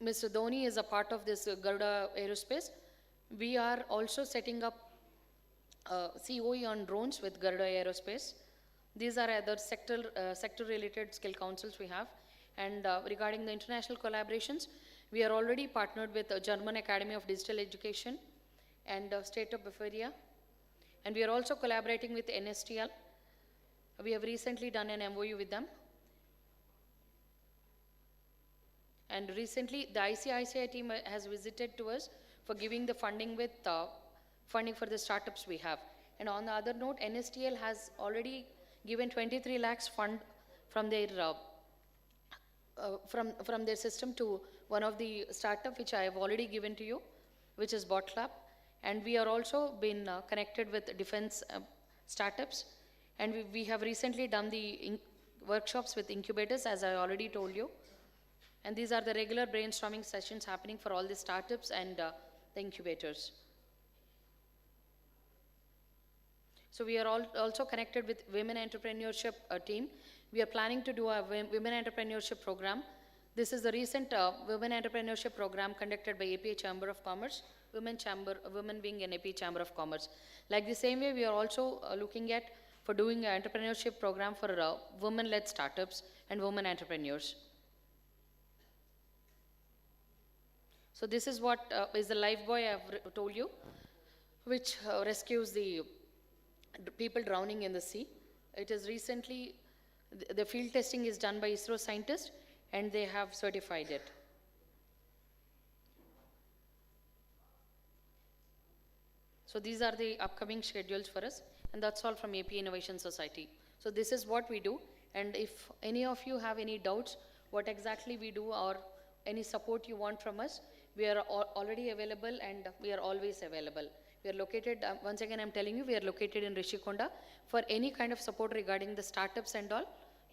Mr. Dhoni is a part of this Garuda Aerospace. We are also setting up COE on drones with Garuda Aerospace. These are other sector-related skill councils we have. And regarding the international collaborations, we are already partnered with the German Academy of Digital Education and State of Bavaria. And we are also collaborating with NSTL. We have recently done an MOU with them. And recently, the ICICI team has visited to us for giving the funding with funding for the startups we have. And on the other note, NSTL has already given 23 lakhs fund from their from their system to one of the startup which I have already given to you, which is BotLab. And we are also been connected with defense startups. And we have recently done the workshops with incubators, as I already told you. And these are the regular brainstorming sessions happening for all the startups and the incubators. So we are also connected with Women Entrepreneurship team. We are planning to do a Women Entrepreneurship program. This is the recent Women Entrepreneurship program conducted by APA Chamber of Commerce, Women being an APA Chamber of Commerce. Like the same way, we are also looking at for doing an entrepreneurship program for women-led startups and women entrepreneurs. So this is what is the life buoy I've told you, which rescues the people drowning in the sea. It is recently, the field testing is done by ISRO scientists and they have certified it. So these are the upcoming schedules for us, and that's all from AP Innovation Society. So this is what we do, and if any of you have any doubts what exactly we do or any support you want from us, we are already available and we are always available. We are located, once again I'm telling you, we are located in Rishikonda. For any kind of support regarding the startups and all,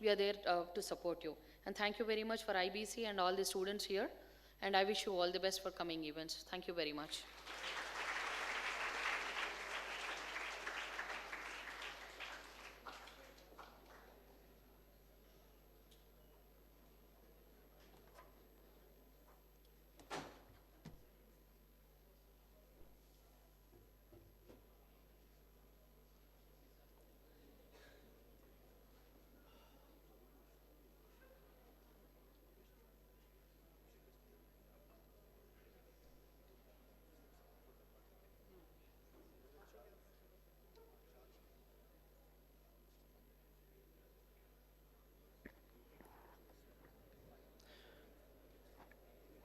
we are there to support you. And thank you very much for IBC and all the students here. And I wish you all the best for coming events. Thank you very much.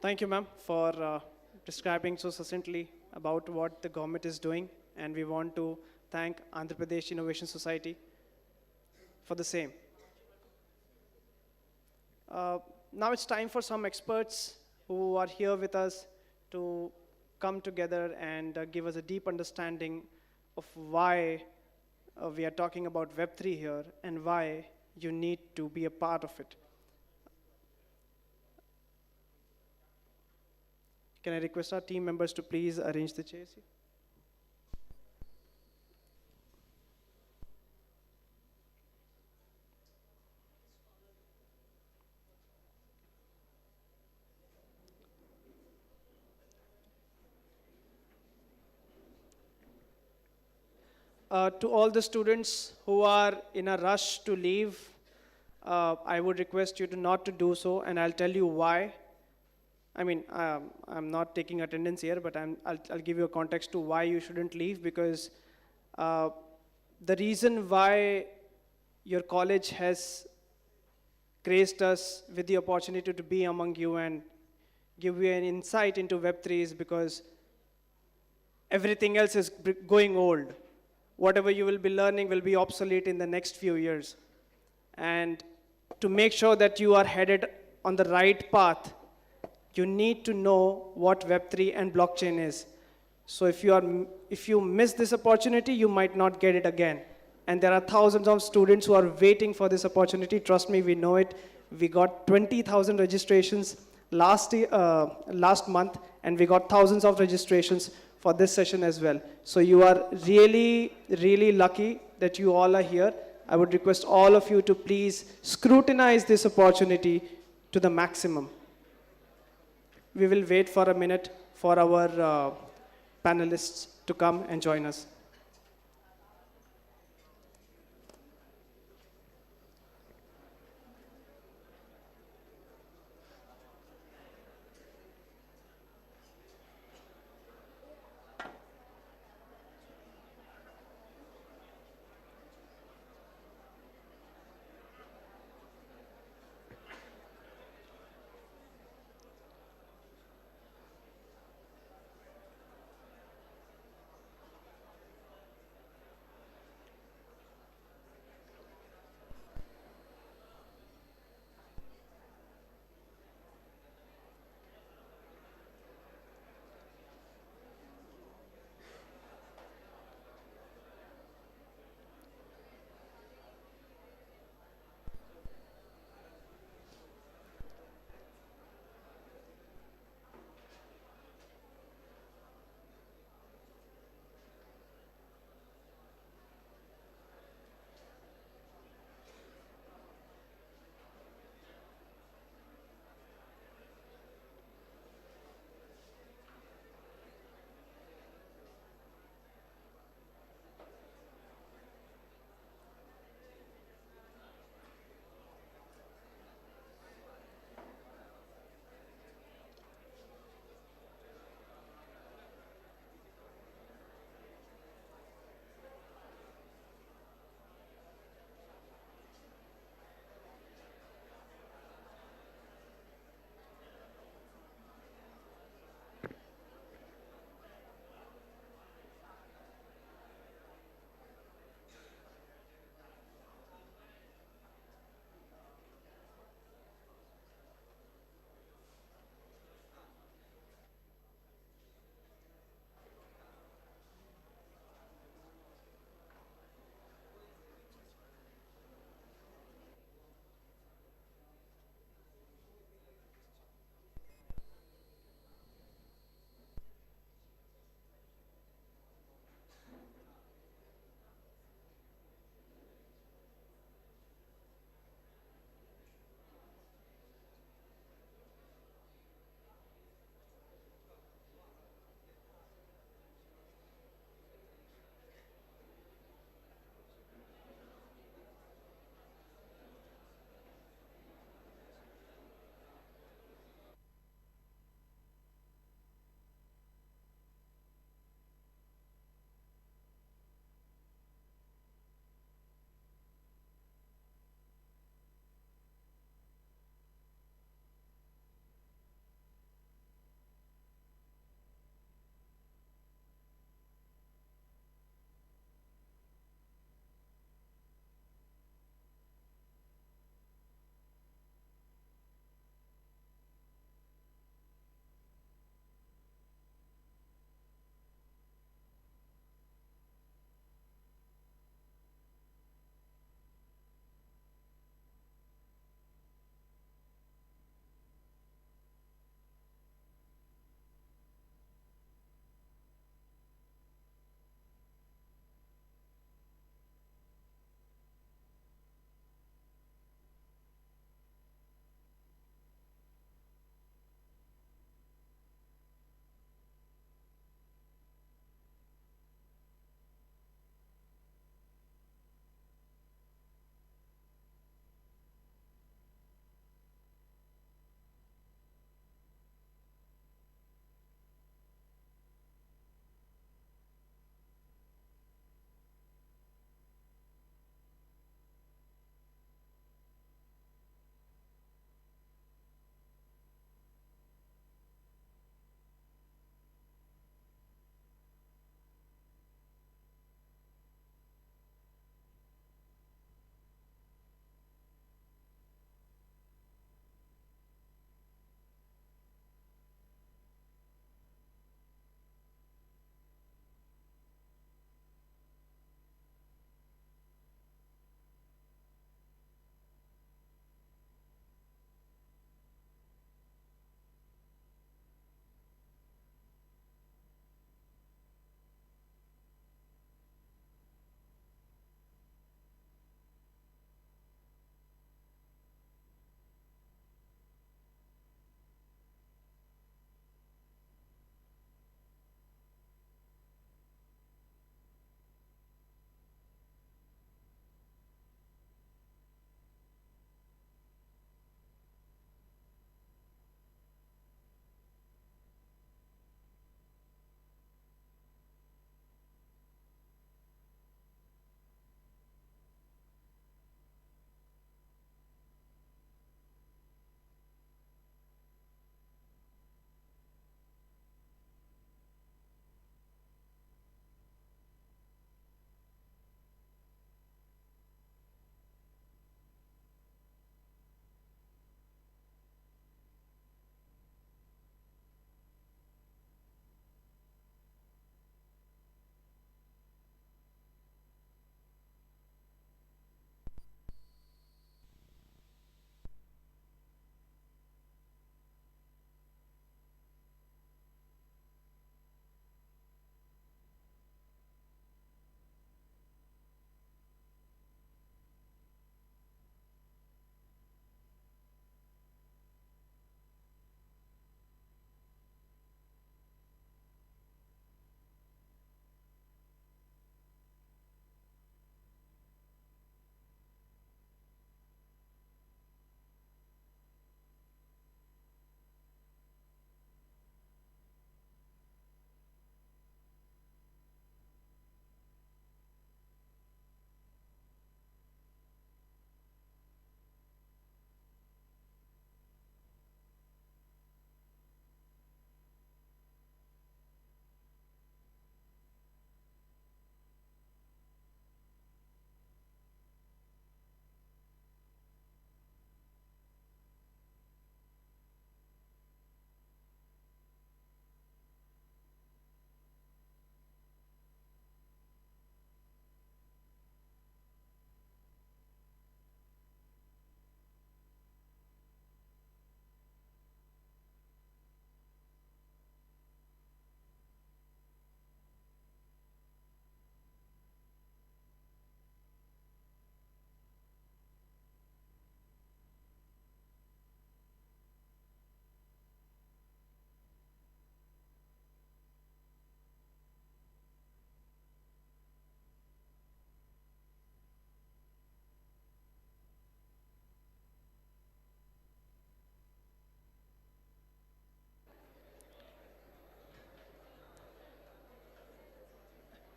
Thank you, ma'am, for describing so succinctly about what the government is doing, and we want to thank Andhra Pradesh Innovation Society for the same. Now it's time for some experts who are here with us to come together and give us a deep understanding of why we are talking about Web3 here and why you need to be a part of it. Can I request our team members to please arrange the chairs here? To all the students who are in a rush to leave, I would request you to not to do so, and I'll tell you why. I mean, I'm not taking attendance here, but I'll give you a context to why you shouldn't leave, because the reason why your college has graced us with the opportunity to be among you and give you an insight into Web3 is because everything else is going old. Whatever you will be learning will be obsolete in the next few years. And to make sure that you are headed on the right path, you need to know what Web3 and blockchain is. So if you miss this opportunity, you might not get it again. And there are thousands of students who are waiting for this opportunity. Trust me, we know it. We got 20,000 registrations last month, and we got thousands of registrations for this session as well. So you are really, really lucky that you all are here. I would request all of you to please scrutinize this opportunity to the maximum. we will wait for a minute for our panelists to come and join us.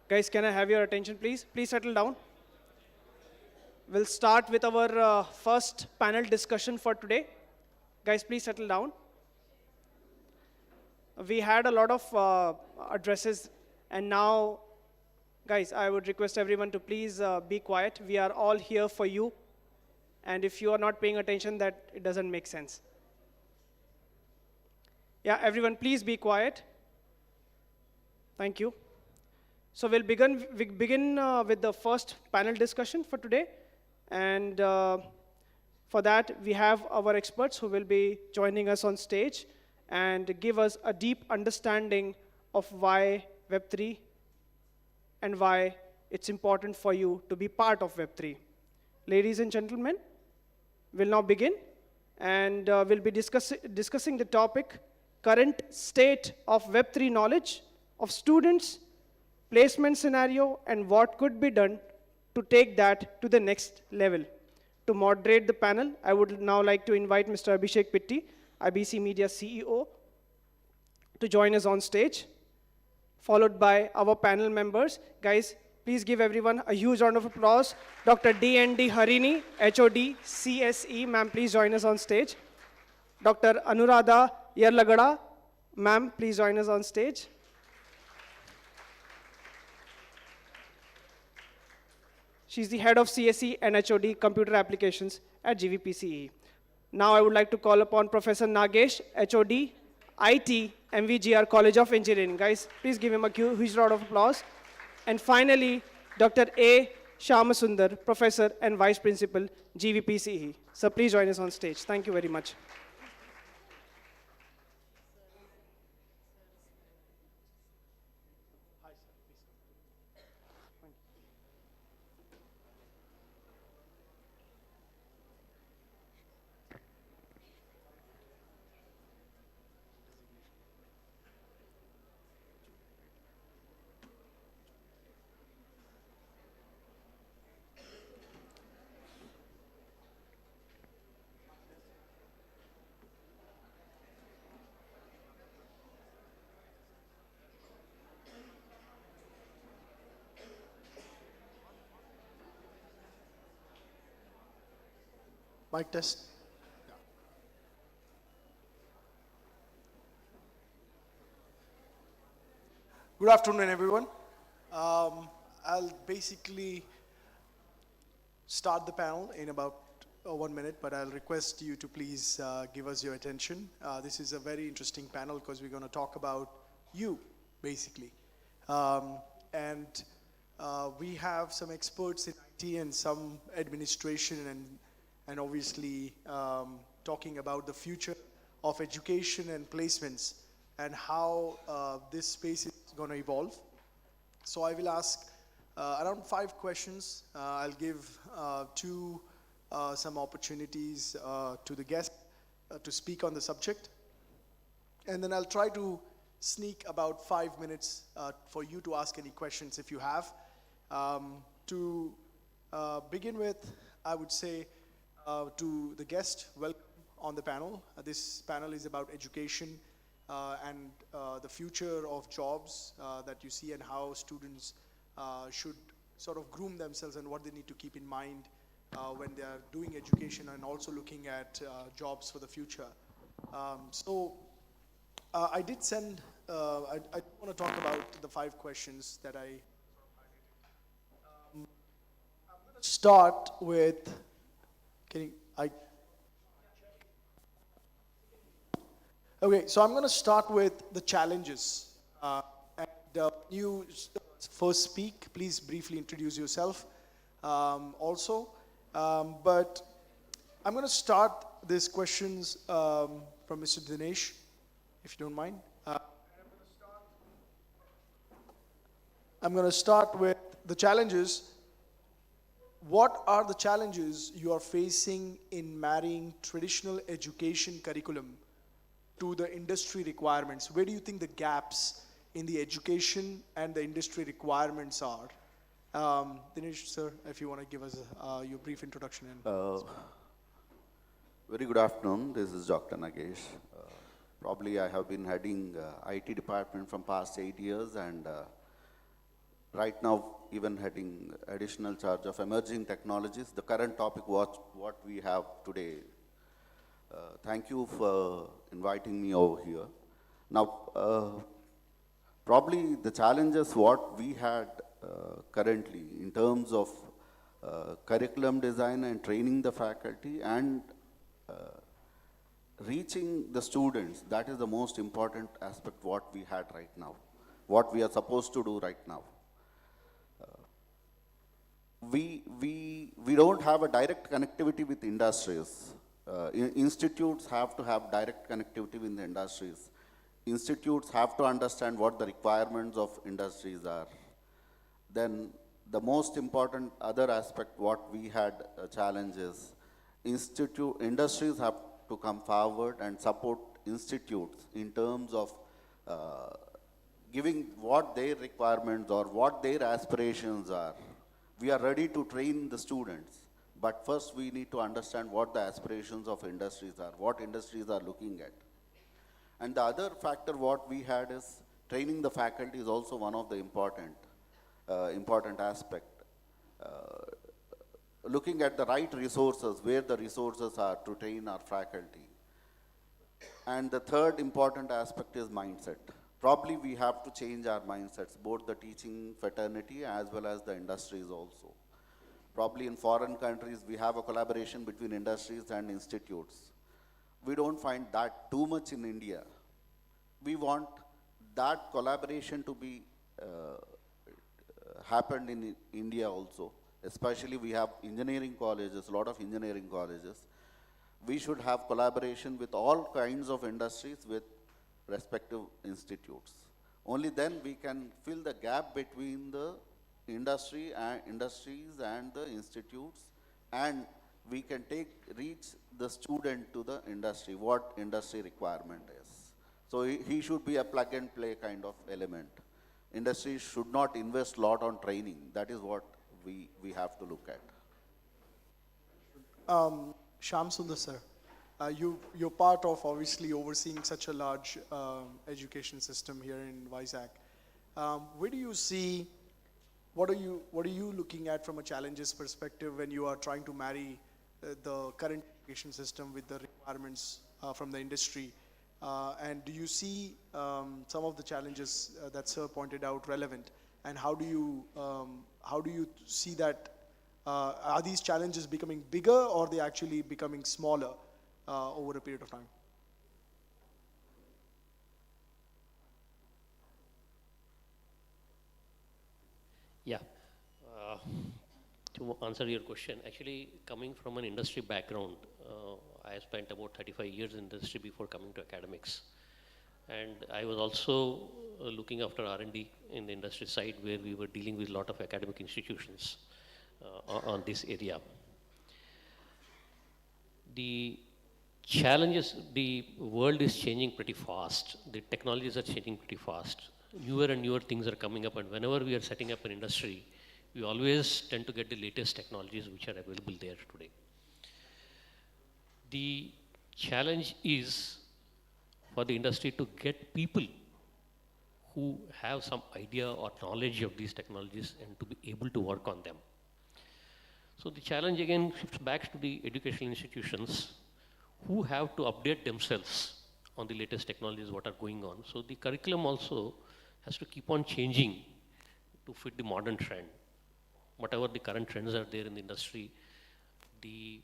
Guys, can I have your attention, please? Please settle down. We'll start with our first panel discussion for today. Guys, please settle down. We had a lot of addresses, and now, guys, I would request everyone to please be quiet. We are all here for you, and if you are not paying attention, that it doesn't make sense. Yeah, everyone, please be quiet. Thank you. So we'll begin with the first panel discussion for today. And for that, we have our experts who will be joining us on stage and give us a deep understanding of why Web3 and why it's important for you to be part of Web3. Ladies and gentlemen, we'll now begin, and we'll be discussing the topic, current state of Web3 knowledge of students, placement scenario, and what could be done to take that to the next level. To moderate the panel, I would now like to invite Mr. Abhishek Pitti, IBC Media CEO, to join us on stage, followed by our panel members. Guys, please give everyone a huge round of applause. Dr. D.N.D. Harini, HOD, CSE, ma'am, please join us on stage. Dr. Anuradha Yerlagada, ma'am, please join us on stage. She's the head of CSE and HOD Computer Applications at GVPCE. Now I would like to call upon Professor Nagesh, HOD, IT, MVGR College of Engineering. Guys, please give him a huge round of applause. And finally, Dr. A. Shamasundar, Professor and Vice Principal, GVPCE. Sir, please join us on stage. Thank you very much. Mic test. Good afternoon, everyone. I'll basically start the panel in about 1 minute, but I'll request you to please give us your attention. This is a very interesting panel because we're going to talk about you, basically. And we have some experts in IT and some administration and obviously talking about the future of education and placements and how this space is going to evolve. So I will ask around 5 questions. I'll give some opportunities to the guest to speak on the subject. And then I'll try to sneak about 5 minutes for you to ask any questions if you have. To begin with, I would say to the guest, welcome on the panel. This panel is about education and the future of jobs that you see and how students should sort of groom themselves and what they need to keep in mind when they are doing education and also looking at jobs for the future. I did send, I want to talk about the 5 questions that I'm going to start with. Okay, so I'm going to start with the challenges. You first speak, please briefly introduce yourself also. But I'm going to start these questions from Mr. Dinesh, if you don't mind. I'm going to start with the challenges. What are the challenges you are facing in marrying traditional education curriculum to the industry requirements? Where do you think the gaps in the education and the industry requirements are? Dinesh, sir, if you want to give us your brief introduction. Very good afternoon. This is Dr. Nagesh. Probably I have been heading IT department from past 8 years, and right now even heading additional charge of emerging technologies, the current topic what we have today. Thank you for inviting me over here. Now, probably the challenges what we had currently in terms of curriculum design and training the faculty and uh, reaching the students, that is the most important aspect what we had right now, what we are supposed to do right now. We don't have a direct connectivity with industries. Institutes have to have direct connectivity with the industries. Institutes have to understand what the requirements of industries are. Then the most important other aspect what we had challenges, industries have to come forward and support institutes in terms of uh, giving what their requirements or what their aspirations are. We are ready to train the students, but first we need to understand what the aspirations of industries are, what industries are looking at. And the other factor what we had is training the faculty is also one of the important aspect. Uh, Looking at the right resources, where the resources are to train our faculty. And the third important aspect is mindset. Probably we have to change our mindsets, both the teaching fraternity as well as the industries also. Probably in foreign countries, we have a collaboration between industries and institutes. We don't find that too much in India. We want that collaboration to be happened in India also. Especially we have engineering colleges, a lot of engineering colleges. We should have collaboration with all kinds of industries with respective institutes. Only then we can fill the gap between the industries and the institutes, and we can reach the student to the industry, what industry requirement is. So he should be a plug and play kind of element. Industries should not invest a lot on training. That is what we have to look at. Shyam Sundar sir, you're part of obviously overseeing such a large education system here in Vizag. Where do you see, what are you looking at from a challenges perspective when you are trying to marry the current education system with the requirements from the industry? And do you see some of the challenges that sir pointed out relevant? And how do you see that? Are these challenges becoming bigger, or are they actually becoming smaller over a period of time? Yeah. Uh, to answer your question, actually coming from an industry background, I spent about 35 years in industry before coming to academics. And I was also looking after R&D in the industry side, where we were dealing with a lot of academic institutions on this area. The challenges, the world is changing pretty fast. The technologies are changing pretty fast. Newer and newer things are coming up, and whenever we are setting up an industry, we always tend to get the latest technologies which are available there today. The challenge is for the industry to get people who have some idea or knowledge of these technologies and to be able to work on them. So the challenge again shifts back to the educational institutions who have to update themselves on the latest technologies what are going on. So the curriculum also has to keep on changing to fit the modern trend. Whatever the current trends are there in the industry, the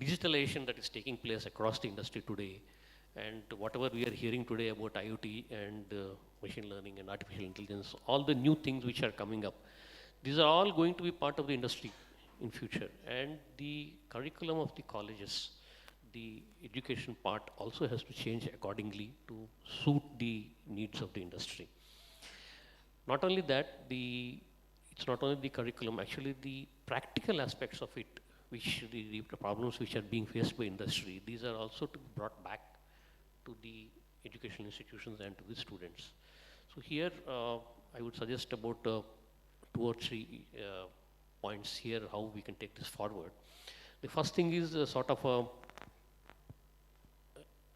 digitalization that is taking place across the industry today, and whatever we are hearing today about IoT and machine learning and artificial intelligence, all the new things which are coming up, these are all going to be part of the industry in future. And the curriculum of the colleges, the education part also has to change accordingly to suit the needs of the industry. Not only that, it's not only the curriculum, actually the practical aspects of it, which the problems which are being faced by industry, these are also to be brought back to the educational institutions and to the students. So here, I would suggest about 2 or 3 points here, how we can take this forward. The first thing is sort of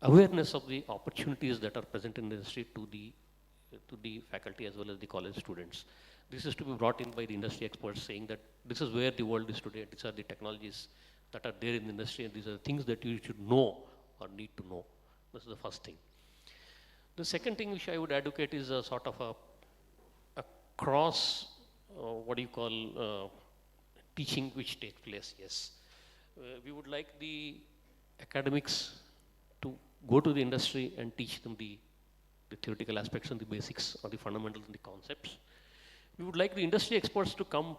awareness of the opportunities that are present in the industry to the to the faculty as well as the college students. This is to be brought in by the industry experts saying that this is where the world is today, these are the technologies that are there in the industry, and these are the things that you should know or need to know. This is the first thing. The second thing which I would advocate is a sort of a cross, what do you call, teaching which takes place, yes. We would like the academics to go to the industry and teach them the theoretical aspects and the basics or the fundamentals and the concepts. We would like the industry experts to come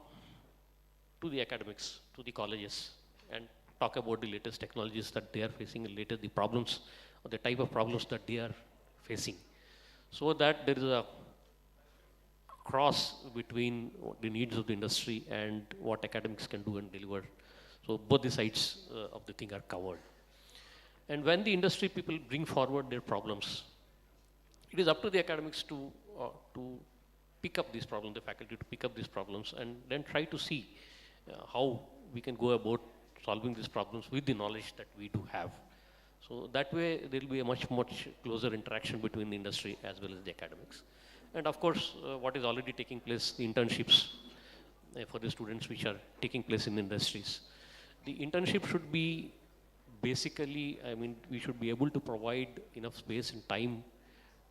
to the academics, to the colleges, and talk about the latest technologies that they are facing, the problems or the type of problems that they are facing, so that there is a cross between the needs of the industry and what academics can do and deliver. So both the sides of the thing are covered. And when the industry people bring forward their problems, it is up to the academics to pick up these problems, the faculty to pick up these problems, and then try to see how we can go about solving these problems with the knowledge that we do have. So that way there will be a much closer interaction between the industry as well as the academics. And of course, what is already taking place, the internships for the students which are taking place in industries. The internship should be basically, I mean, we should be able to provide enough space and time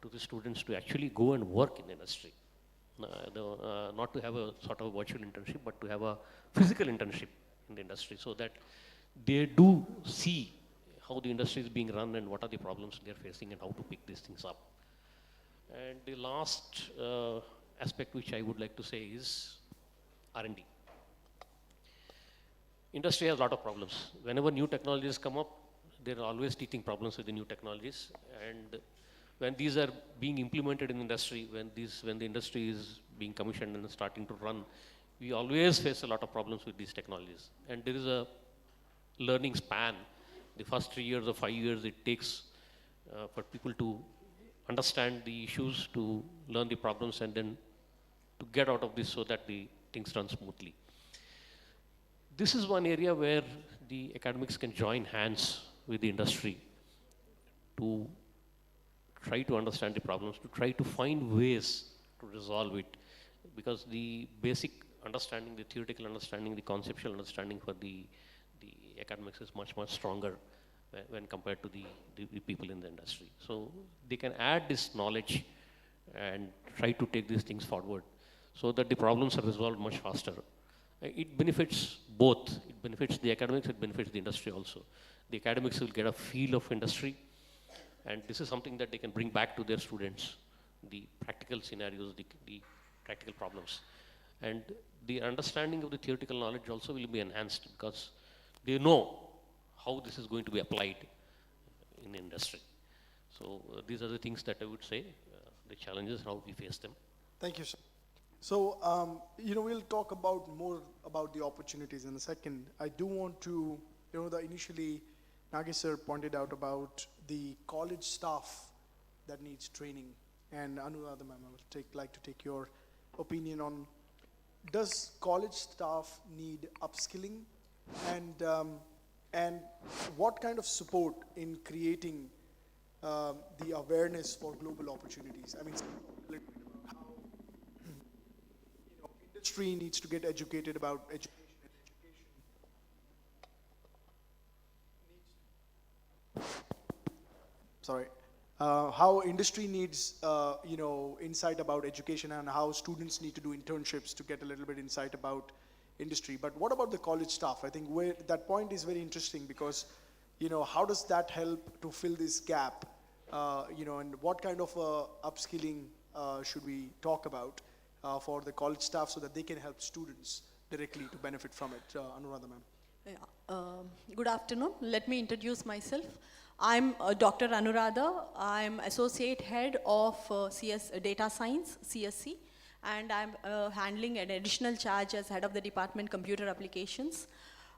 to the students to actually go and work in the industry. Not to have a sort of virtual internship, but to have a physical internship in the industry, so that they do see how the industry is being run and what are the problems they're facing and how to pick these things up. And the last aspect which I would like to say is R&D. Industry has a lot of problems. Whenever new technologies come up, there are always teething problems with the new technologies. And when these are being implemented in industry, when the industry is being commissioned and starting to run, we always face a lot of problems with these technologies. And there is a learning span. The first 3 years or 5 years it takes for people to understand the issues, to learn the problems, and then to get out of this so that the things run smoothly. This is one area where the academics can join hands with the industry to try to understand the problems, to try to find ways to resolve it, because the basic understanding, the theoretical understanding, the conceptual understanding for the academics is much stronger when compared to the people in the industry. So they can add this knowledge and try to take these things forward so that the problems are resolved much faster. It benefits both. It benefits the academics, it benefits the industry also. The academics will get a feel of industry, and this is something that they can bring back to their students, the practical scenarios, the practical problems. And the understanding of the theoretical knowledge also will be enhanced because they know how this is going to be applied in the industry. So these are the things that I would say, the challenges, how we face them. Thank you, sir. So, we'll talk more about the opportunities in a second. I do want to, initially Nagesh sir pointed out about the college staff that needs training. And Anuradha ma'am, I would like to take your opinion on, does college staff need upskilling? And what kind of support in creating the awareness for global opportunities? I mean, how industry needs to get educated about education. How industry needs, insight about education, and how students need to do internships to get a little bit insight about industry. But what about the college staff? I think that point is very interesting because, how does that help to fill this gap? And what kind of upskilling should we talk about for the college staff so that they can help students directly to benefit from it? Anuradha ma'am. Yeah. Good afternoon. Let me introduce myself. I'm Dr. Anuradha. I'm Associate Head of Data Science, CSC, and I'm handling an additional charge as Head of the Department Computer Applications.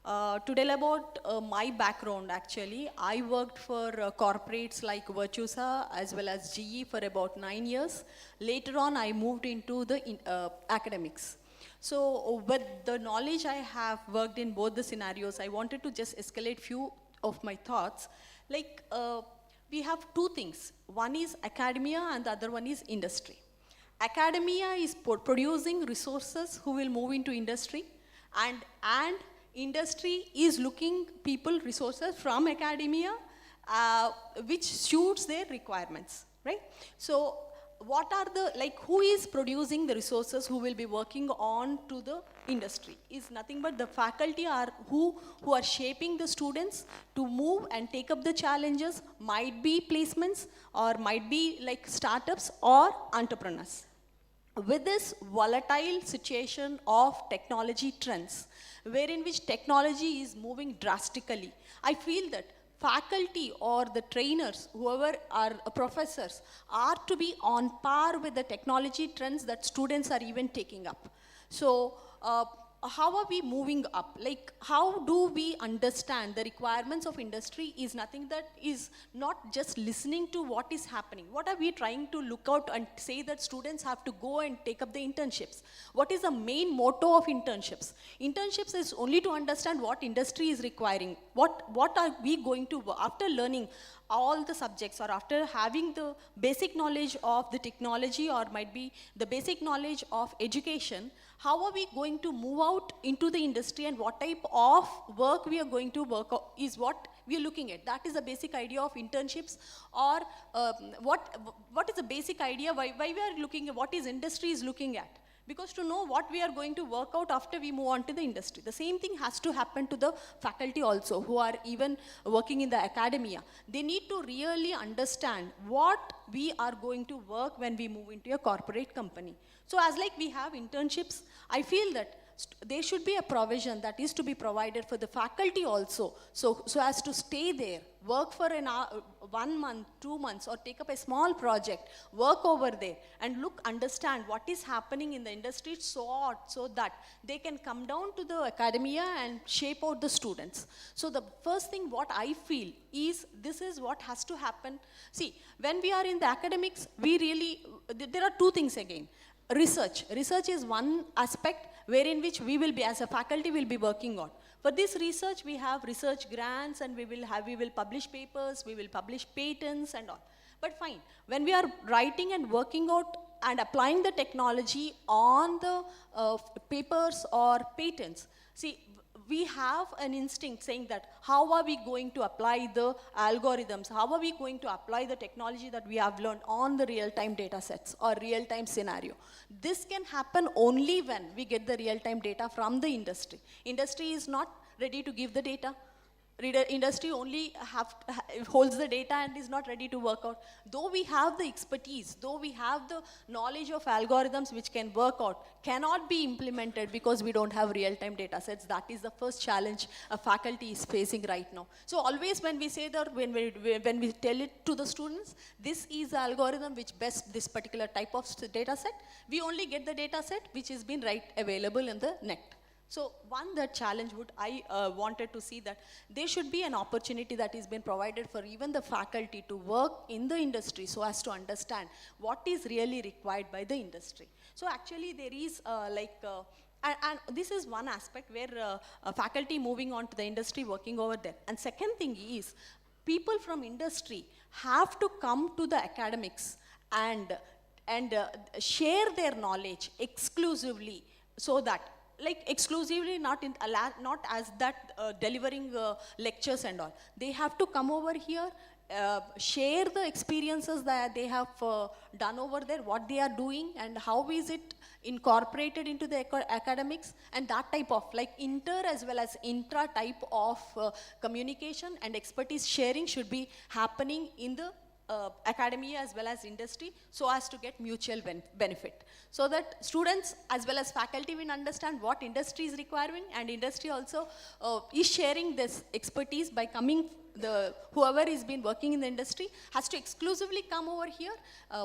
To tell about my background, actually, I worked for corporates like Virtusa as well as GE for about 9 years. Later on, I moved into the academics. So with the knowledge I have worked in both the scenarios, I wanted to just escalate few of my thoughts. Like, we have two things. One is academia and the other one is industry. academia is producing resources who will move into industry, and industry is looking people resources from academia which suits their requirements, right? So what are the, like, who is producing the resources who will be working on to the industry is nothing but the faculty are who are shaping the students to move and take up the challenges, might be placements or might be like startups or entrepreneurs. With this volatile situation of technology trends, wherein which technology is moving drastically, I feel that faculty or the trainers, whoever are professors, are to be on par with the technology trends that students are even taking up. So, how are we moving up? Like, how do we understand the requirements of industry is nothing that is not just listening to what is happening. What are we trying to look out and say that students have to go and take up the internships? What is the main motto of internships? Internships is only to understand what industry is requiring. What are we going to, after learning all the subjects or after having the basic knowledge of the technology or might be the basic knowledge of education, how are we going to move out into the industry and what type of work we are going to work is what we are looking at. That is the basic idea of internships, or what is the basic idea why we are looking at what is industry is looking at. Because to know what we are going to work out after we move on to the industry. The same thing has to happen to the faculty also who are even working in the academia. They need to really understand what we are going to work when we move into a corporate company. So as like we have internships, I feel that there should be a provision that is to be provided for the faculty also, so as to stay there, work for an hour, 1 month, 2 months, or take up a small project, work over there, and understand what is happening in the industry so that they can come down to the academia and shape out the students. So the first thing what I feel is this is what has to happen. See, when we are in the academics, there are two things again. Research is one aspect wherein which we will be, as a faculty, will be working on. For this research, we have research grants and we will publish papers, we will publish patents and all. But fine, when we are writing and working out and applying the technology on the papers or patents, see, we have an instinct saying that how are we going to apply the algorithms, how are we going to apply the technology that we have learned on the real-time data sets or real-time scenario. This can happen only when we get the real-time data from the industry. Industry is not ready to give the data. Industry only holds the data and is not ready to work out. Though we have the expertise, though we have the knowledge of algorithms which can work out, cannot be implemented because we don't have real-time data sets. That is the first challenge a faculty is facing right now. So always when we say that, when we tell it to the students, this is the algorithm which best this particular type of data set, we only get the data set which has been available in the net. So the challenge I wanted to see that there should be an opportunity that is been provided for even the faculty to work in the industry so as to understand what is really required by the industry. So actually there is and this is one aspect where faculty moving on to the industry working over there. And second thing is people from industry have to come to the academics and share their knowledge exclusively, so that exclusively not as that delivering lectures and all. They have to come over here, share the experiences that they have done over there, what they are doing and how is it incorporated into the academics, and that type of inter as well as intra type of communication and expertise sharing should be happening in the academia as well as industry, so as to get mutual benefit, so that students as well as faculty will understand what industry is requiring, and industry also is sharing this expertise by coming. Whoever has been working in the industry has to exclusively come over here,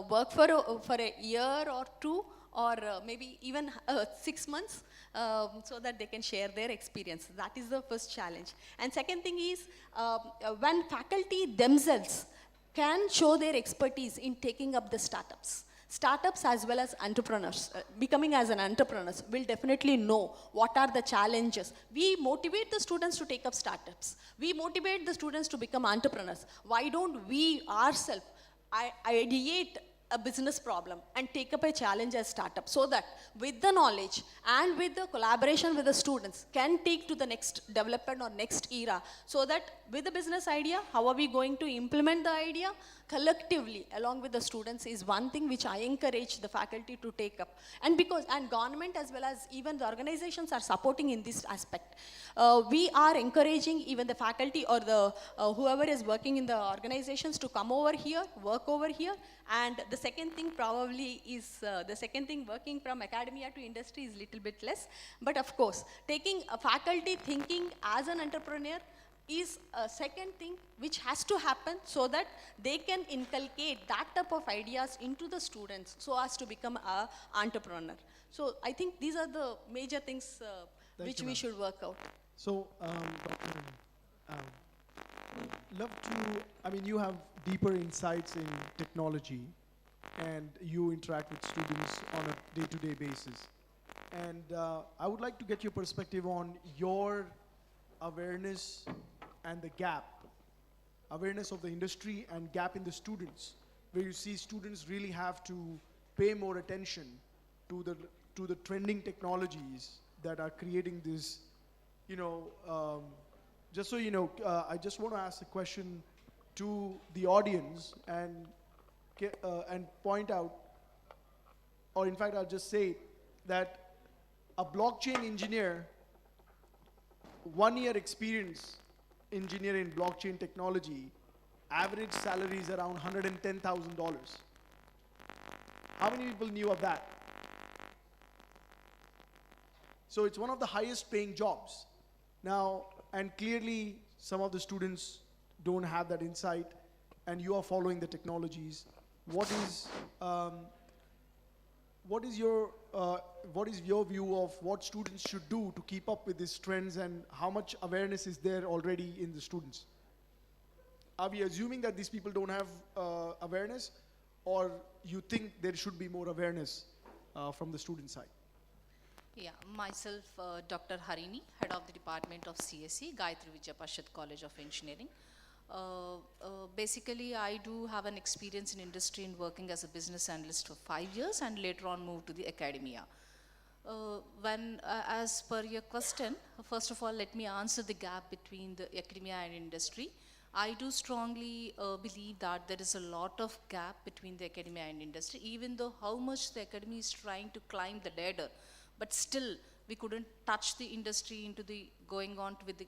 work for a year or two, or maybe even 6 months, so that they can share their experience. That is the first challenge. And second thing is when faculty themselves can show their expertise in taking up the startups as well as entrepreneurs, becoming as an entrepreneur will definitely know what are the challenges. We motivate the students to take up startups. We motivate the students to become entrepreneurs. Why don't we ourselves ideate a business problem and take up a challenge as startup, so that with the knowledge and with the collaboration with the students can take to the next development or next era, so that with the business idea, how are we going to implement the idea collectively along with the students is one thing which I encourage the faculty to take up. And because, and government as well as even the organizations are supporting in this aspect. We are encouraging even the faculty or the whoever is working in the organizations to come over here, work over here. And the second thing probably is, the second thing, working from academia to industry is little bit less. But of course, taking a faculty thinking as an entrepreneur is a second thing which has to happen, so that they can inculcate that type of ideas into the students so as to become an entrepreneur. So I think these are the major things which you, we ma'am. should work out. So, Dr. Love to, I mean, you have deeper insights in technology and you interact with students on a day-to-day basis. And I would like to get your perspective on your awareness and the gap, awareness of the industry and gap in the students, where you see students really have to pay more attention to the trending technologies that are creating this, just so you know, I just want to ask a question to the audience and point out, or in fact, I'll just say that a blockchain engineer, 1 year experience engineer in blockchain technology, average salary is around $110,000. How many people knew of that? So it's one of the highest paying jobs. Now, and clearly some of the students don't have that insight, and you are following the technologies. What is your view of what students should do to keep up with these trends, and how much awareness is there already in the students? Are we assuming that these people don't have awareness, or you think there should be more awareness from the student side? Yeah, myself, Dr. Harini, Head of the Department of CSE, Gayatri Vijay College of Engineering. Basically, I do have an experience in industry and working as a business analyst for 5 years, and later on moved to the academia. As per your question, first of all, let me answer the gap between the academia and industry. I do strongly believe that there is a lot of gap between the academia and industry, even though how much the academy is trying to climb the ladder, but still we couldn't touch the industry into the going on with the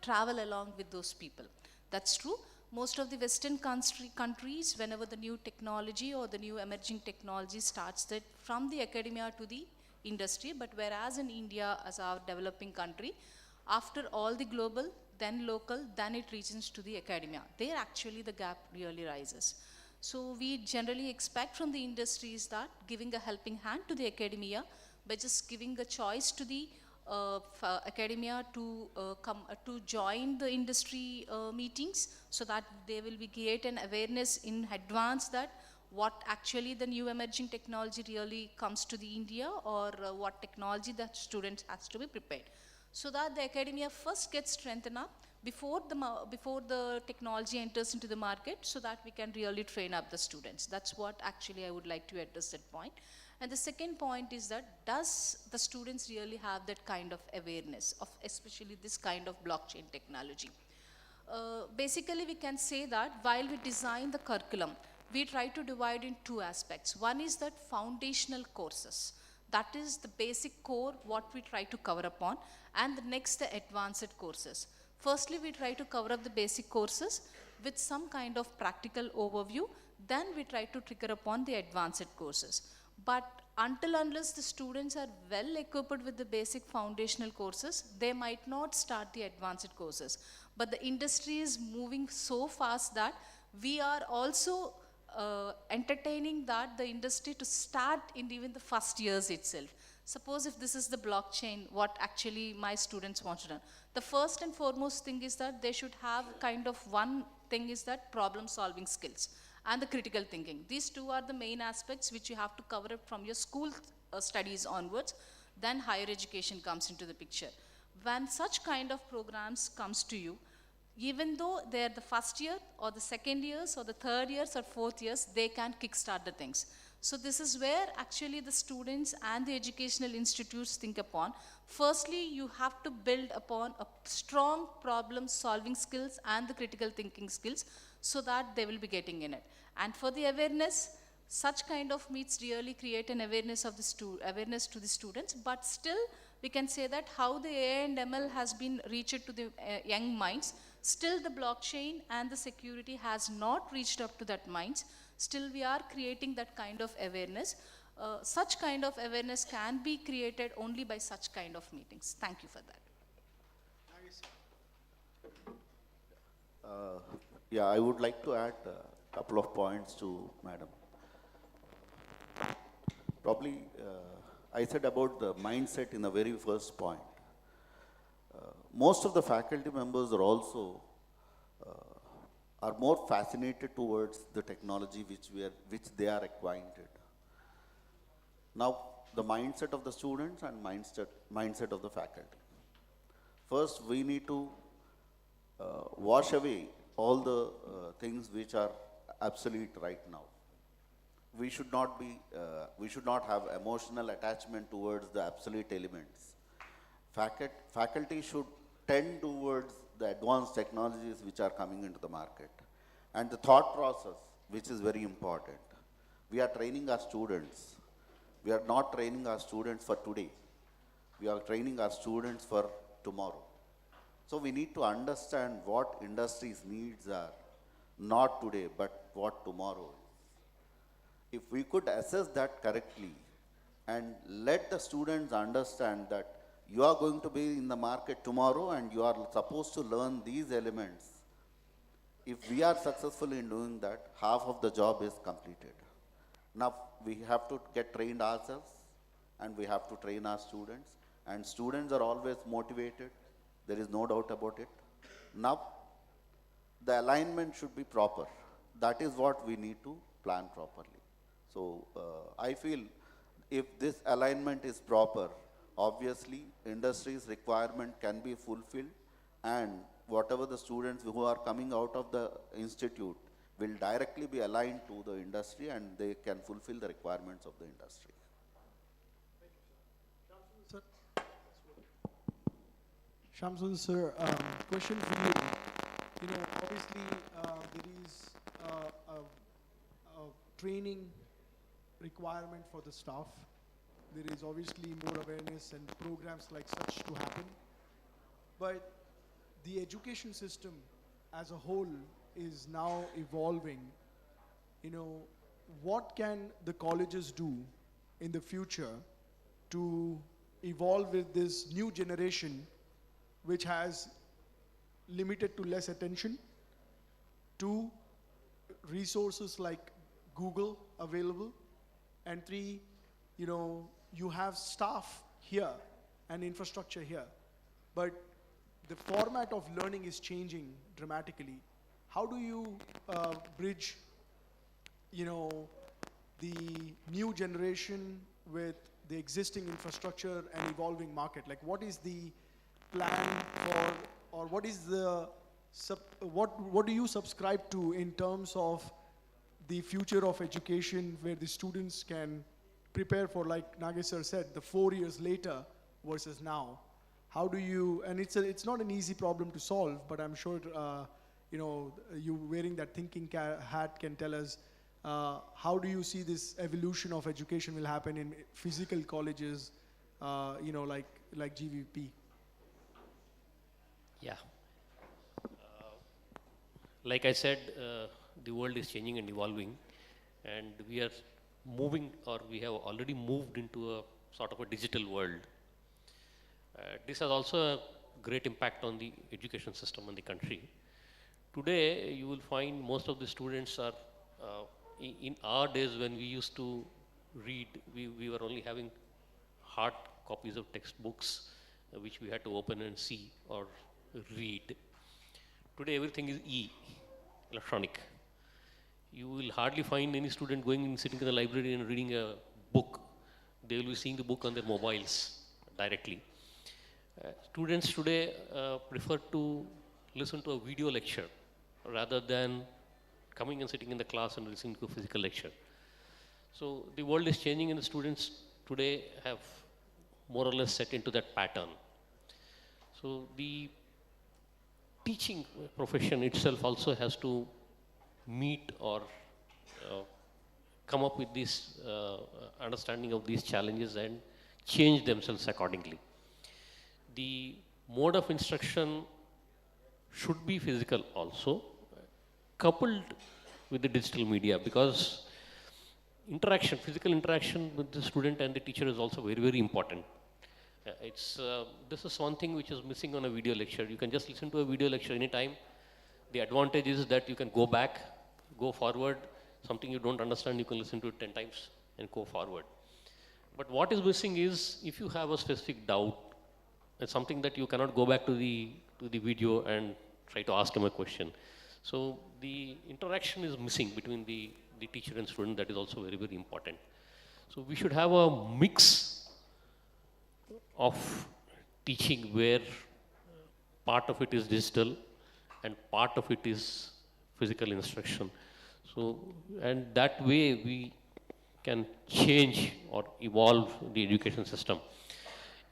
travel along with those people. That's true. Most of the Western countries, whenever the new technology or the new emerging technology starts, that from the academia to the industry, but whereas in India, as our developing country, after all the global, then local, then it reaches to the academia. There actually the gap really rises. So we generally expect from the industries that giving a helping hand to the academia by just giving a choice to the academia to to join the industry meetings, so that they will be create an awareness in advance that what actually the new emerging technology really comes to the India, or what technology that students has to be prepared, so that the academia first gets strengthened up before the technology enters into the market, so that we can really train up the students. That's what actually I would like to address that point. And the second point is that, does the students really have that kind of awareness of especially this kind of blockchain technology? Basically, we can say that while we design the curriculum, we try to divide in two aspects. One is that foundational courses. That is the basic core, what we try to cover upon, and the next, the advanced courses. Firstly, we try to cover up the basic courses with some kind of practical overview, then we try to trigger upon the advanced courses. But unless the students are well equipped with the basic foundational courses, they might not start the advanced courses. But the industry is moving so fast that we are also entertaining that the industry to start in even the first years itself. Suppose if this is the blockchain, what actually my students want to learn. The first and foremost thing is that they should have kind of one thing is that problem solving skills and the critical thinking. These two are the main aspects which you have to cover up from your school studies onwards. Then higher education comes into the picture. When such kind of programs comes to you, Even though they're the first year or the second years or the third years or fourth years, they can kickstart the things. So this is where actually the students and the educational institutes think upon. Firstly, you have to build upon a strong problem solving skills and the critical thinking skills so that they will be getting in it. And for the awareness, such kind of meets really create an awareness of the awareness to the students, but still we can say that how the AI and ML has been reached to the young minds, still the blockchain and the security has not reached up to that minds. Still we are creating that kind of awareness. Such kind of awareness can be created only by such kind of meetings. Thank you for that. Yeah, I would like to add a couple of points to Madam. Probably, I said about the mindset in the very first point. Most of the faculty members are also are more fascinated towards the technology which they are acquainted. Now, the mindset of the students and mindset of the faculty. First, we need to wash away all the things which are obsolete right now. We should not have emotional attachment towards the obsolete elements. Faculty should tend towards the advanced technologies which are coming into the market. And the thought process, which is very important. We are training our students. We are not training our students for today. We are training our students for tomorrow. So we need to understand what industry's needs are, not today, but what tomorrow is. If we could assess that correctly and let the students understand that you are going to be in the market tomorrow and you are supposed to learn these elements, if we are successful in doing that, half of the job is completed. Now, we have to get trained ourselves and we have to train our students, and students are always motivated. There is no doubt about it. Now, the alignment should be proper. That is what we need to plan properly. So, I feel if this alignment is proper, obviously, industry's requirement can be fulfilled, and whatever the students who are coming out of the institute will directly be aligned to the industry and they can fulfill the requirements of the industry. Shamsun sir, question for you. You know, obviously there is a training requirement for the staff. There is obviously more awareness and programs like such to happen. But the education system as a whole is now evolving. You know, what can the colleges do in the future to evolve with this new generation which has limited to less attention, two, resources like Google available, and three, you know, you have staff here and infrastructure here, but the format of learning is changing dramatically. How do you bridge, you know, the new generation with the existing infrastructure and evolving market? Like, what is the plan for, or what is the, what do you subscribe to in terms of the future of education where the students can prepare for, like Nagesh sir said, the 4 years later versus now? How do you, and it's not an easy problem to solve, but I'm sure, you know, you wearing that thinking hat can tell us how do you see this evolution of education will happen in physical colleges, you know, like GVP? Yeah. Like I said, the world is changing and evolving, and we are moving, or we have already moved into a sort of a digital world. This has also a great impact on the education system in the country. Today, you will find most of the students are, in our days when we used to read, we were only having hard copies of textbooks, which we had to open and see or read. Today, everything is electronic. You will hardly find any student going and sitting in the library and reading a book. They will be seeing the book on their mobiles directly. Students today prefer to listen to a video lecture rather than coming and sitting in the class and listening to a physical lecture. So the world is changing and the students today have more or less set into that pattern. So the teaching profession itself also has to meet or come up with this understanding of these challenges and change themselves accordingly. The mode of instruction should be physical also, coupled with the digital media, because interaction, physical interaction with the student and the teacher is also very, very important. This is one thing which is missing on a video lecture. You can just listen to a video lecture anytime. The advantage is that you can go back, go forward. Something you don't understand, you can listen to it 10 times and go forward. But what is missing is if you have a specific doubt, it's something that you cannot go back to the video and try to ask him a question. So the interaction is missing between the teacher and student. That is also very, very important. So we should have a mix of teaching where part of it is digital and part of it is physical instruction. So, and that way we can change or evolve the education system.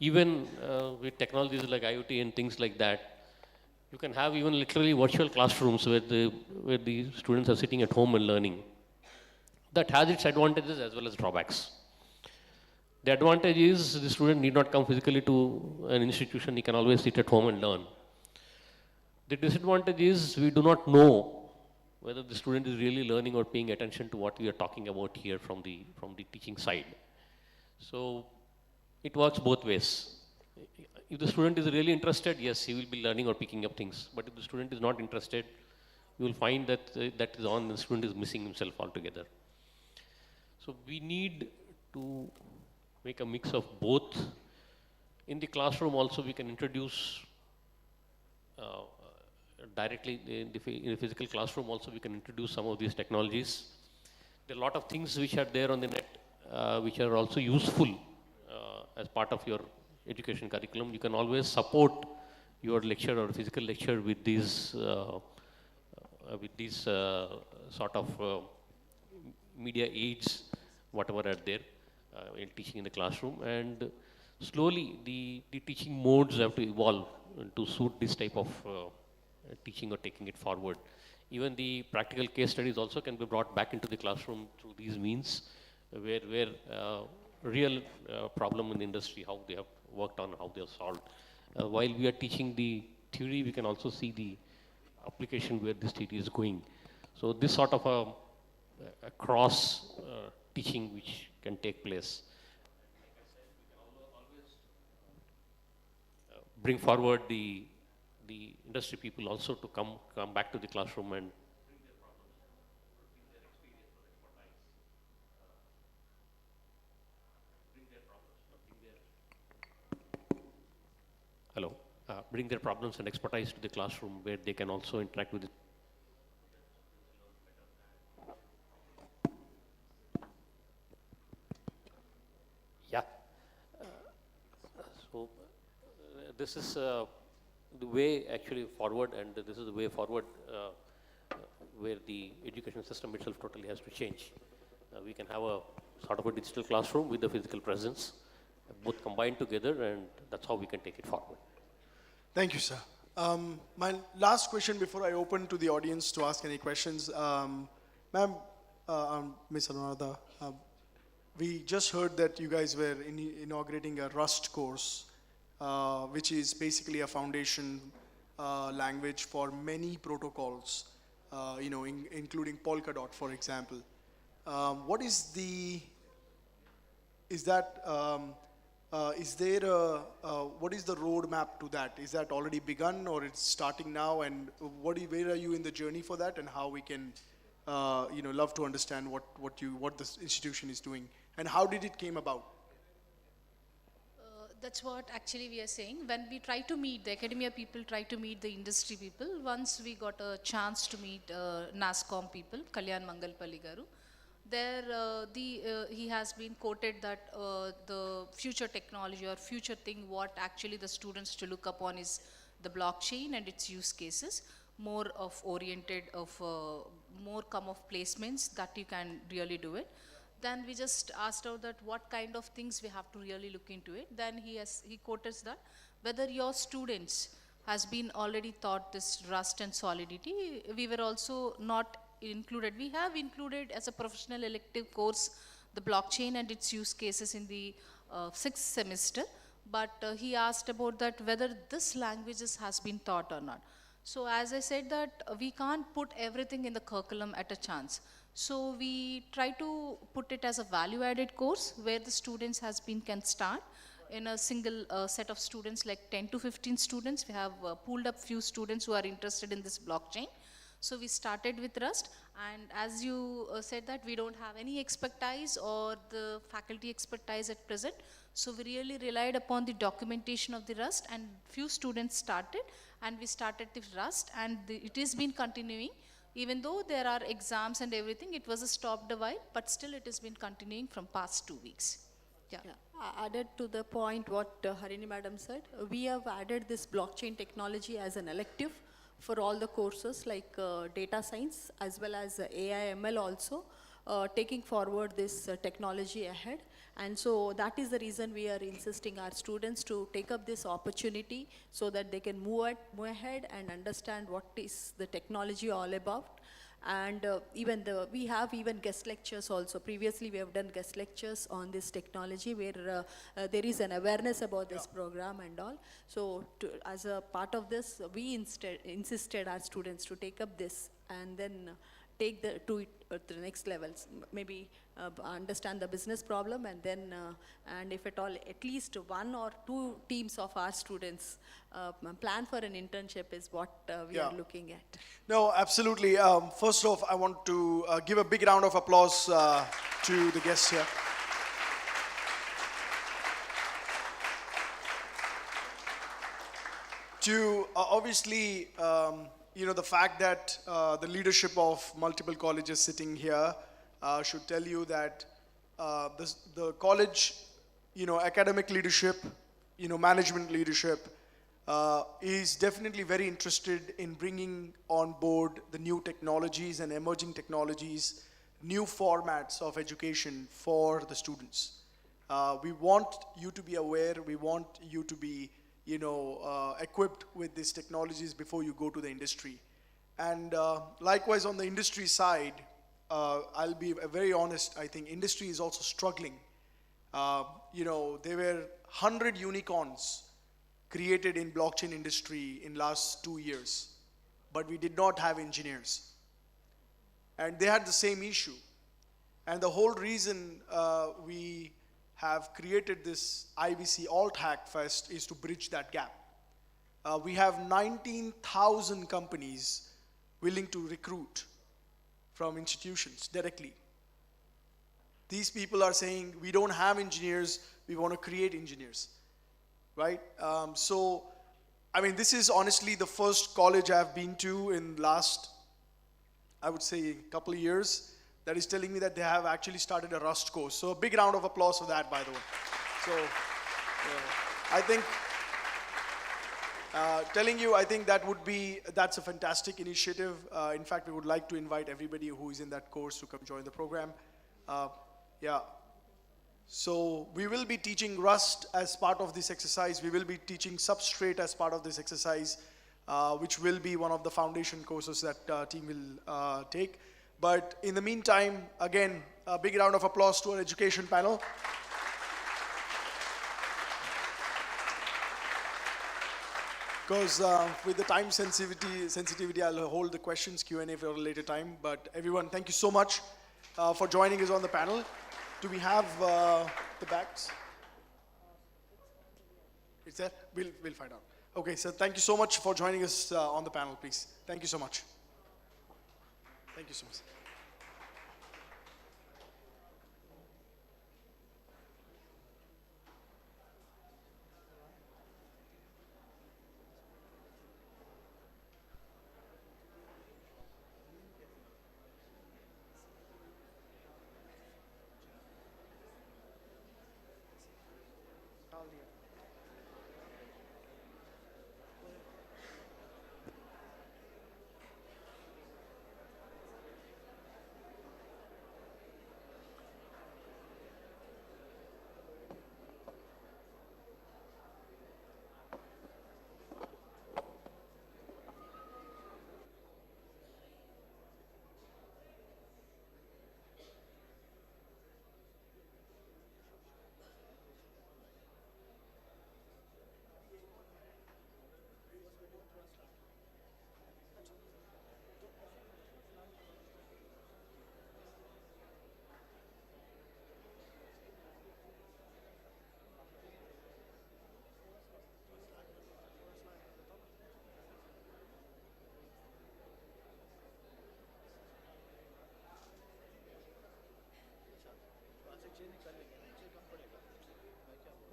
Even with technologies like IoT and things like that, you can have even literally virtual classrooms where the students are sitting at home and learning. That has its advantages as well as drawbacks. The advantage is the student need not come physically to an institution, he can always sit at home and learn. The disadvantage is we do not know whether the student is really learning or paying attention to what we are talking about here from the teaching side. So it works both ways. If the student is really interested, yes, he will be learning or picking up things. But if the student is not interested, you will find that that is on, the student is missing himself altogether. So we need to make a mix of both. In the classroom also we can introduce directly in the physical classroom also we can introduce some of these technologies. There are a lot of things which are there on the net which are also useful as part of your education curriculum. You can always support your lecture or physical lecture with these sort of media aids, whatever are there in teaching in the classroom. And slowly the teaching modes have to evolve to suit this type of teaching or taking it forward. Even the practical case studies also can be brought back into the classroom through these means, where real problem in the industry, how they have worked on, how they have solved. While we are teaching the theory, we can also see the application where this theory is going. So this sort of a cross teaching which can take place. Bring forward the industry people also to come back to the classroom and bring their problems and expertise to the classroom where they can also interact with it. Yeah. This is the way actually forward, and this is the way forward where the education system itself totally has to change. We can have a sort of a digital classroom with the physical presence, both combined together, and that's how we can take it forward. Thank you, sir. My last question before I open to the audience to ask any questions. Ma'am, Ms. Anuradha, we just heard that you guys were inaugurating a Rust course, which is basically a foundation language for many protocols, including Polkadot, for example. What is the, is that, is there what is the roadmap to that? Is that already begun or it's starting now? And where are you in the journey for that, and how we can, love to understand what this institution is doing, and how did it came about? That's what actually we are saying. When we try to meet, the academia people try to meet the industry people. Once we got a chance to meet NASCOM people, Kalyan Mangalpalli Garu, there he has been quoted that the future technology or future thing what actually the students to look upon is the blockchain and its use cases, more of oriented of more come of placements that you can really do it. Then we just asked out that what kind of things we have to really look into it. Then he quoted that whether your students has been already taught this Rust and Solidity. We were also not included. We have included as a professional elective course the blockchain and its use cases in the sixth semester. But he asked about that whether this languages has been taught or not. So as I said that we can't put everything in the curriculum at a chance. So we try to put it as a value added course where the students can start in a single set of students, like 10 to 15 students. We have pooled up few students who are interested in this blockchain. So we started with Rust, and as you said that we don't have any expertise or the faculty expertise at present. So we really relied upon the documentation of the Rust, and few students started, and we started the Rust, and it has been continuing. Even though there are exams and everything, it was a stopped a while, but still it has been continuing from past 2 weeks. Yeah. Added to the point what Harini madam said, we have added this blockchain technology as an elective for all the courses like data science as well as AI ML also, taking forward this technology ahead. And so that is the reason we are insisting our students to take up this opportunity so that they can move ahead and understand what is the technology all about. And we have even guest lectures also. Previously we have done guest lectures on this technology where there is an awareness about this program and all. So as a part of this, we insisted our students to take up this and then take to the next levels, maybe understand the business problem, and then and if at all, at least 1 or 2 teams of our students plan for an internship is what we are looking at. No, absolutely. First off, I want to give a big round of applause to the guests here. To obviously, the fact that the leadership of multiple colleges sitting here should tell you that the college, academic leadership, management leadership is definitely very interested in bringing on board the new technologies and emerging technologies, new formats of education for the students. We want you to be aware, we want you to be equipped with these technologies before you go to the industry. And likewise on the industry side, I'll be very honest, I think industry is also struggling. There were 100 unicorns created in blockchain industry in last 2 years, but we did not have engineers. And they had the same issue. And the whole reason we have created this IBC Alt Hack Fest is to bridge that gap. We have 19,000 companies willing to recruit from institutions directly. These people are saying, we don't have engineers, we want to create engineers, right? This is honestly the first college I've been to in last, I would say, couple of years that is telling me that they have actually started a Rust course. So a big round of applause for that, by the way. So I think, I think that's a fantastic initiative. In fact, we would like to invite everybody who is in that course to come join the program. So we will be teaching Rust as part of this exercise. We will be teaching Substrate as part of this exercise, which will be one of the foundation courses that team will take. But in the meantime, again, a big round of applause to our education panel. Because with the time sensitivity, I'll hold the questions, Q&A for a later time. But everyone, thank you so much for joining us on the panel. Do we have the bags? It's there? We'll find out. Okay, so thank you so much for joining us on the panel, please. Thank you so much. Thank you so much.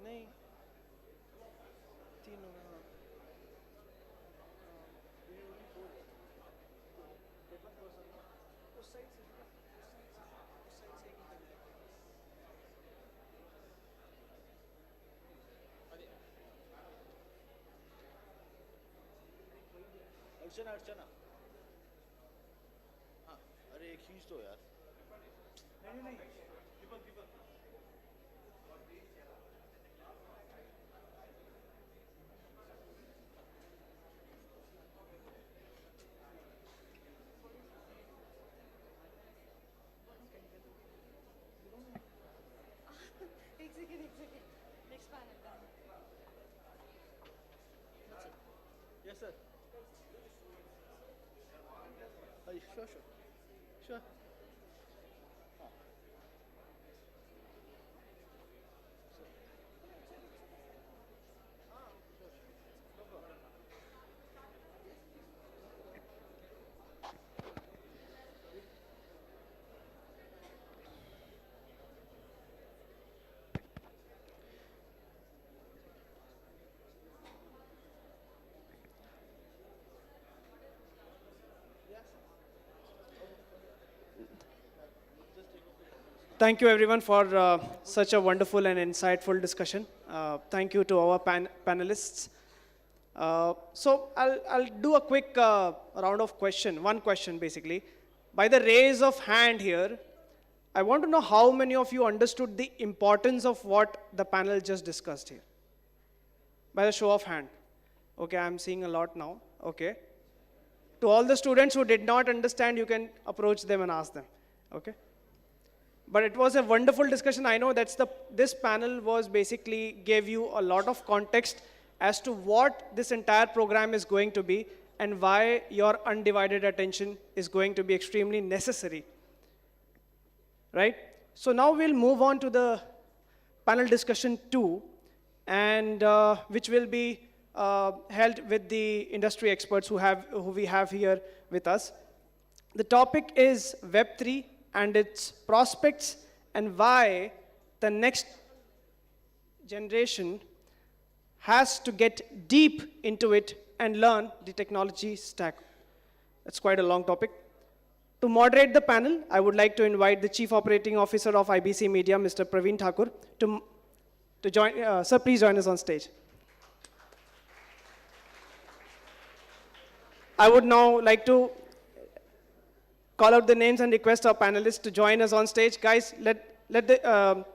नहीं तीनों में हाँ अर्चना अर्चना हाँ अरे खींच दो यार नहीं नहीं दीपक दीपक Yes, sir. Sure, sure. Sure. Thank you everyone for such a wonderful and insightful discussion. Thank you to our panelists. So I'll do a quick round of one question basically. By the raise of hand here, I want to know how many of you understood the importance of what the panel just discussed here. By the show of hand. Okay, I'm seeing a lot now. Okay. To all the students who did not understand, you can approach them and ask them. Okay. But it was a wonderful discussion. I know this panel was basically gave you a lot of context as to what this entire program is going to be and why your undivided attention is going to be extremely necessary. Right? So now we'll move on to the panel discussion 2, and which will be held with the industry experts who we have here with us. The topic is Web3 and its prospects and why the next generation has to get deep into it and learn the technology stack. That's quite a long topic. To moderate the panel, I would like to invite the Chief Operating Officer of IBC Media, Mr. Praveen Thakur, to join. Sir, please join us on stage. I would now like to call out the names and request our panelists to join us on stage. Guys,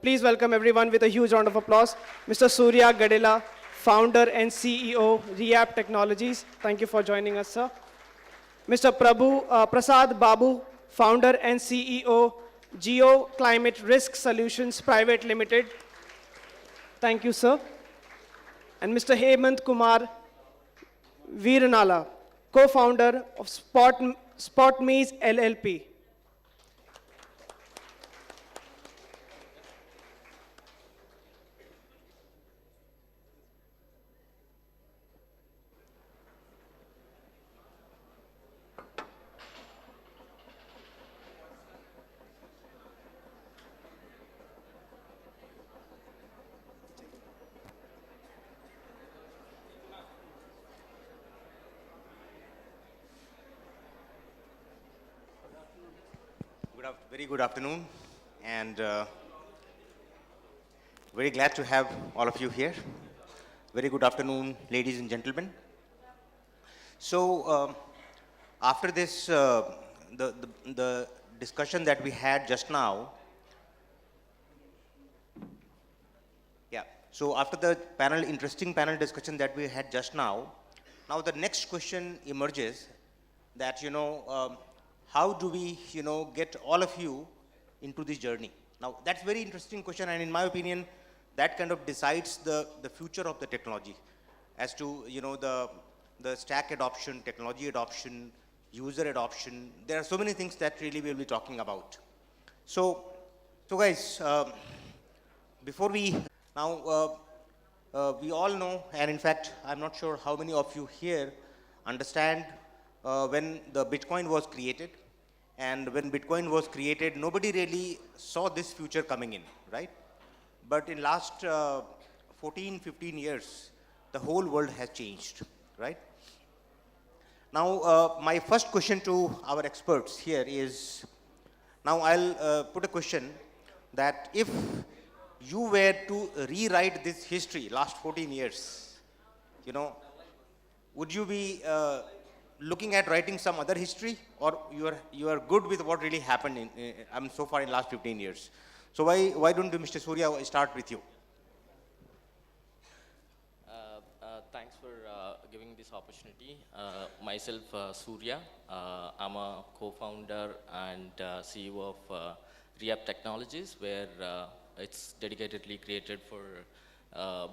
please welcome everyone with a huge round of applause. Mr. Surya Gadela, founder and CEO, Reapp Technologies. Thank you for joining us, sir. Mr. Prasad Babu, founder and CEO, Geo Climate Risk Solutions Private Limited. Thank you, sir. And Mr. Hemant Kumar Veeranala, co-founder of SpotMe's LLP. Very good afternoon, and very glad to have all of you here. Very good afternoon, ladies and gentlemen. So, after this, the discussion that we had just now, so after the interesting panel discussion that we had just now the next question emerges that, how do we, get all of you into this journey? Now, that's very interesting question, and in my opinion, that kind of decides the future of the technology as to, the stack adoption, technology adoption, user adoption. There are so many things that really we'll be talking about. So guys, before we, now, we all know, and in fact, I'm not sure how many of you here understand when the Bitcoin was created. And when Bitcoin was created, nobody really saw this future coming in, right? But in last 4 14, 15 years, the whole world has changed, right? Now, my first question to our experts here is, now I'll put a question that if you were to rewrite this history, last 14 years, you know, would you be looking at writing some other history, or you are good with what really happened so far in last 15 years? So why don't you, Mr. Surya, start with you? Thanks for giving this opportunity. Myself, Surya. I'm a co-founder and CEO of Rehab Technologies, where it's dedicatedly created for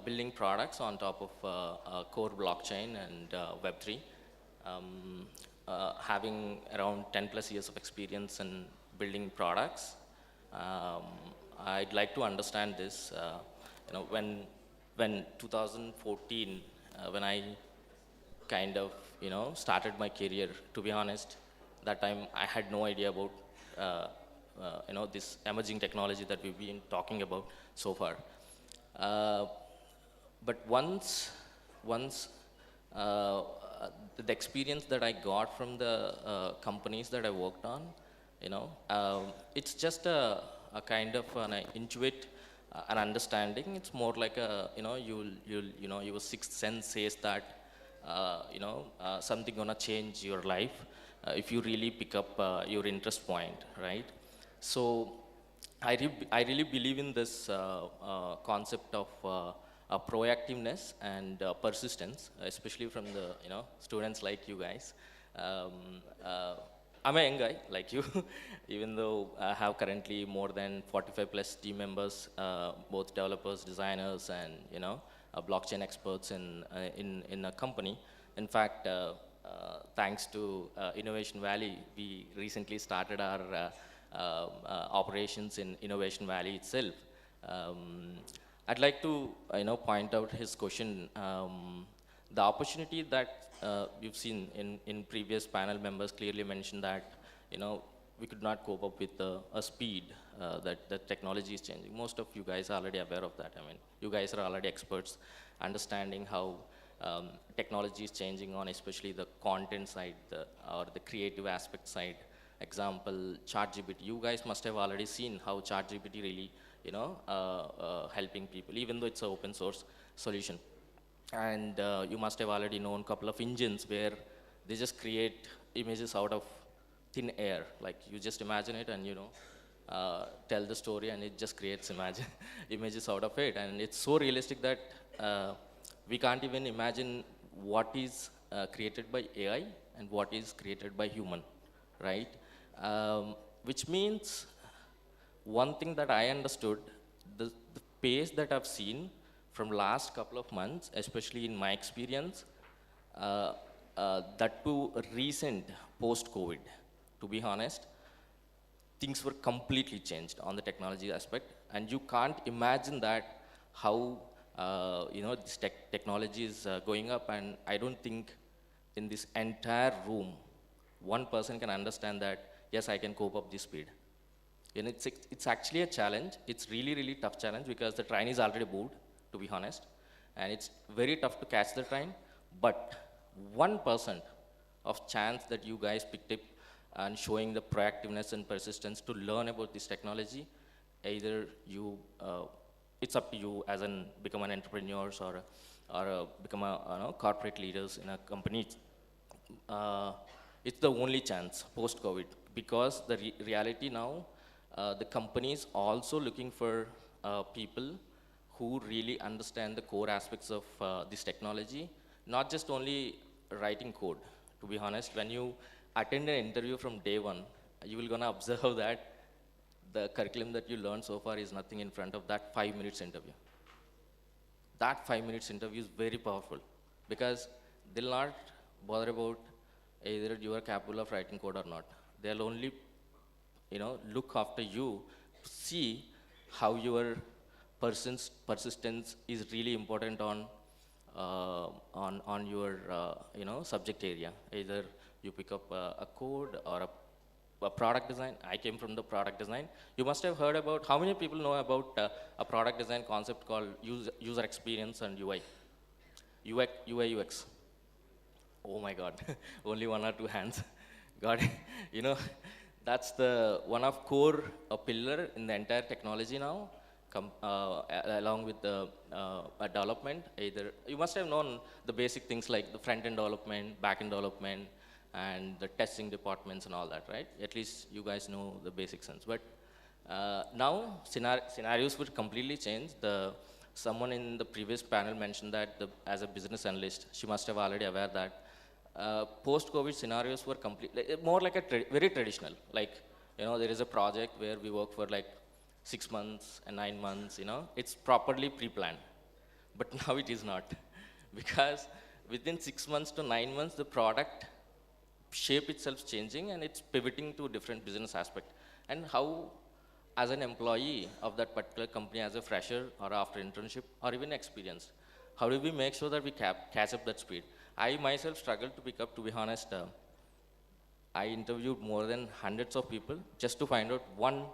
building products on top of core blockchain and Web3. Having around 10 plus years of experience in building products, I'd like to understand this. When 2014, when I kind of, started my career, to be honest, that time I had no idea about, this emerging technology that we've been talking about so far. But once the experience that I got from the companies that I worked on, it's just a kind of an intuit, an understanding. It's more like a, your sixth sense says that, something gonna change your life if you really pick up your interest point, right? So I really believe in this concept of proactiveness and persistence, especially from the students like you guys. I'm a young guy like you, even though I have currently more than 45 plus team members, both developers, designers, and blockchain experts in a company. In fact, thanks to Innovation Valley, we recently started our operations in Innovation Valley itself. I'd like to point out his question. The opportunity that we've seen in previous panel members clearly mentioned that we could not cope up with a speed that the technology is changing. Most of you guys are already aware of that. I mean, you guys are already experts understanding how technology is changing on especially the content side or the creative aspect side. Example, ChatGPT. You guys must have already seen how ChatGPT really helping people, even though it's an open source solution. And you must have already known a couple of engines where they just create images out of thin air. Like you just imagine it and tell the story and it just creates images out of it. And it's so realistic that we can't even imagine what is created by AI and what is created by human, right? Which means one thing that I understood, the pace that I've seen from last couple of months, especially in my experience, that too recent post-COVID, to be honest, things were completely changed on the technology aspect. And you can't imagine that how, this technology is going up. And I don't think in this entire room, one person can understand that, yes, I can cope up this speed. And it's actually a challenge. It's really, really tough challenge because the train is already moved, to be honest. And it's very tough to catch the train. But 1% of chance that you guys picked up and showing the proactiveness and persistence to learn about this technology, either you, it's up to you as an become an entrepreneurs or become a corporate leaders in a company. It's the only chance post-COVID, because the reality now, the companies also looking for people who really understand the core aspects of this technology, not just only writing code. To be honest, when you attend an interview from day one, you will gonna observe that the curriculum that you learned so far is nothing in front of that 5 minutes interview. That 5 minutes interview is very powerful because they'll not bother about either you are capable of writing code or not. They'll only look after you to see how your persistence is really important on your subject area. Either you pick up a code or product design. I came from the product design. You must have heard about, how many people know about a product design concept called user experience and UI? UI, UX. Oh my God, only one or two hands. Got it. You know, that's the one of core pillar in the entire technology now, along with the development. Either you must have known the basic things like the front-end development, back-end development, and the testing departments and all that, right? At least you guys know the basic sense. But now scenarios would completely change. Someone in the previous panel mentioned that as a business analyst, she must have already aware that post-COVID scenarios were more like very traditional. Like, you know, there is a project where we work for like 6 months and 9 months, you know, it's properly pre-planned. But now it is not, because within 6 months to 9 months, the product shape itself changing and it's pivoting to a different business aspect. And how, as an employee of that particular company, as a fresher or after internship or even experienced, how do we make sure that we catch up that speed? I myself struggled to pick up, to be honest. I interviewed more than hundreds of people just to find out one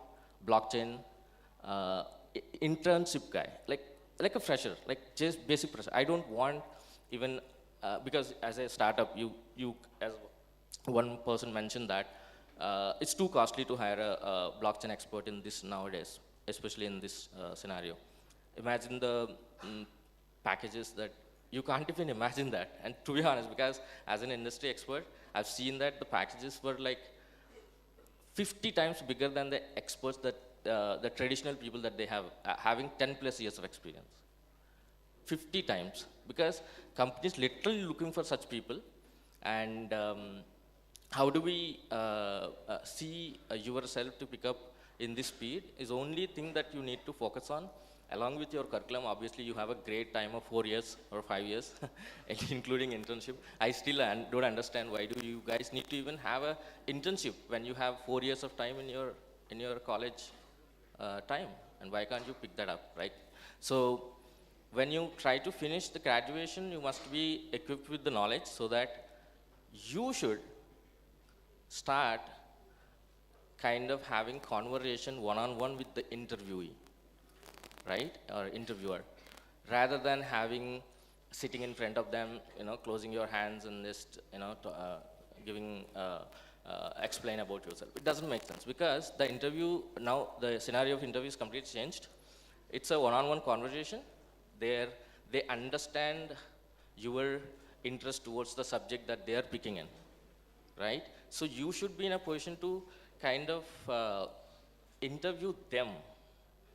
blockchain internship guy, like a fresher, like just basic fresher. I don't want even, because as a startup, you as one person mentioned that it's too costly to hire a blockchain expert in this nowadays, especially in this scenario. Imagine the packages that you can't even imagine that. And to be honest, because as an industry expert, I've seen that the packages were like 50 times bigger than the experts that the traditional people that they have, having 10 plus years of experience. 50 times, because companies literally looking for such people. And how do we see yourself to pick up in this speed is only thing that you need to focus on. Along with your curriculum, obviously you have a great time of 4 years or 5 years, including internship. I still don't understand why do you guys need to even have an internship when you have 4 years of time in your college time, and why can't you pick that up, right? So when you try to finish the graduation, you must be equipped with the knowledge so that you should start kind of having conversation one-on-one with the interviewee, right, or interviewer, rather than sitting in front of them, you know, closing your hands and just, you know, giving, explain about yourself. It doesn't make sense, because the interview, now the scenario of interview is completely changed. It's a one-on-one conversation. There, they understand your interest towards the subject that they are picking in, right? So you should be in a position to kind of interview them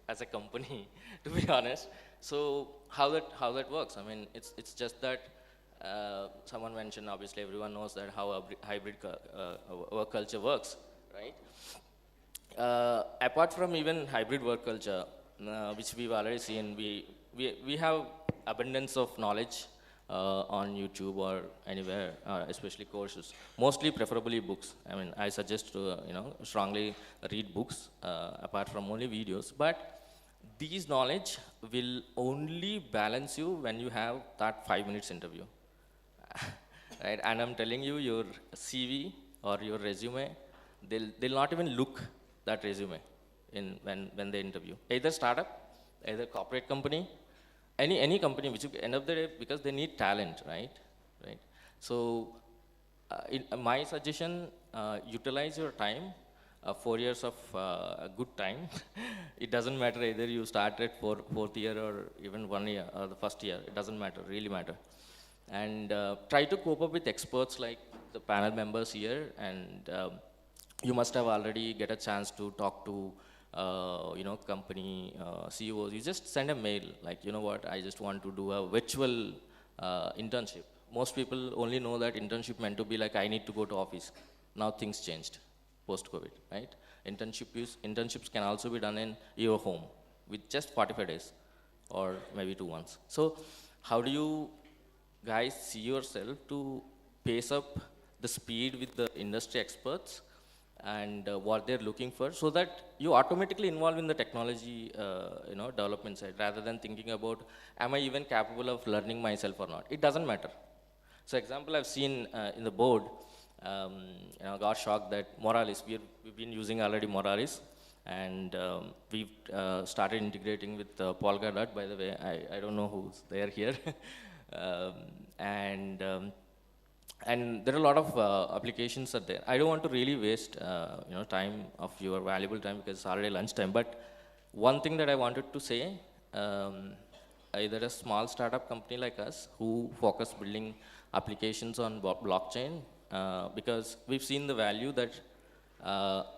as a company, to be honest. So how that works? I mean, it's just that someone mentioned, obviously everyone knows that how a hybrid work culture works, right? Apart from even hybrid work culture, which we've already seen, we have abundance of knowledge on YouTube or anywhere, especially courses. Mostly, preferably books. I mean, I suggest to strongly read books apart from only videos. But these knowledge will only balance you when you have that 5 minutes interview, right? And I'm telling you, your CV or your resume, they'll not even look that resume when they interview. Either startup, either corporate company, any company, which end of the day, because they need talent, right? So my suggestion, utilize your time, 4 years of good time. It doesn't matter either you start at fourth year or even 1 year or the first year. It doesn't matter, really matter. And try to cope up with experts like the panel members here. And you must have already get a chance to talk to company CEOs. You just send a mail like, you know what, I just want to do a virtual internship. Most people only know that internship meant to be like, I need to go to office. Now things changed post-COVID, right? Internships can also be done in your home with just 45 days or maybe 2 months. So how do you guys see yourself to pace up the speed with the industry experts and what they're looking for, so that you automatically involve in the technology development side, rather than thinking about, am I even capable of learning myself or not? It doesn't matter. So example I've seen in the board, got shocked that Moralis, we've been using already Moralis, and we've started integrating with Polkadot, by the way. I don't know who's there here. um, and and there are a lot of applications are there. I don't want to really waste time of your valuable time because it's already lunchtime. But one thing that I wanted to say, either a small startup company like us who focus building applications on blockchain, because we've seen the value that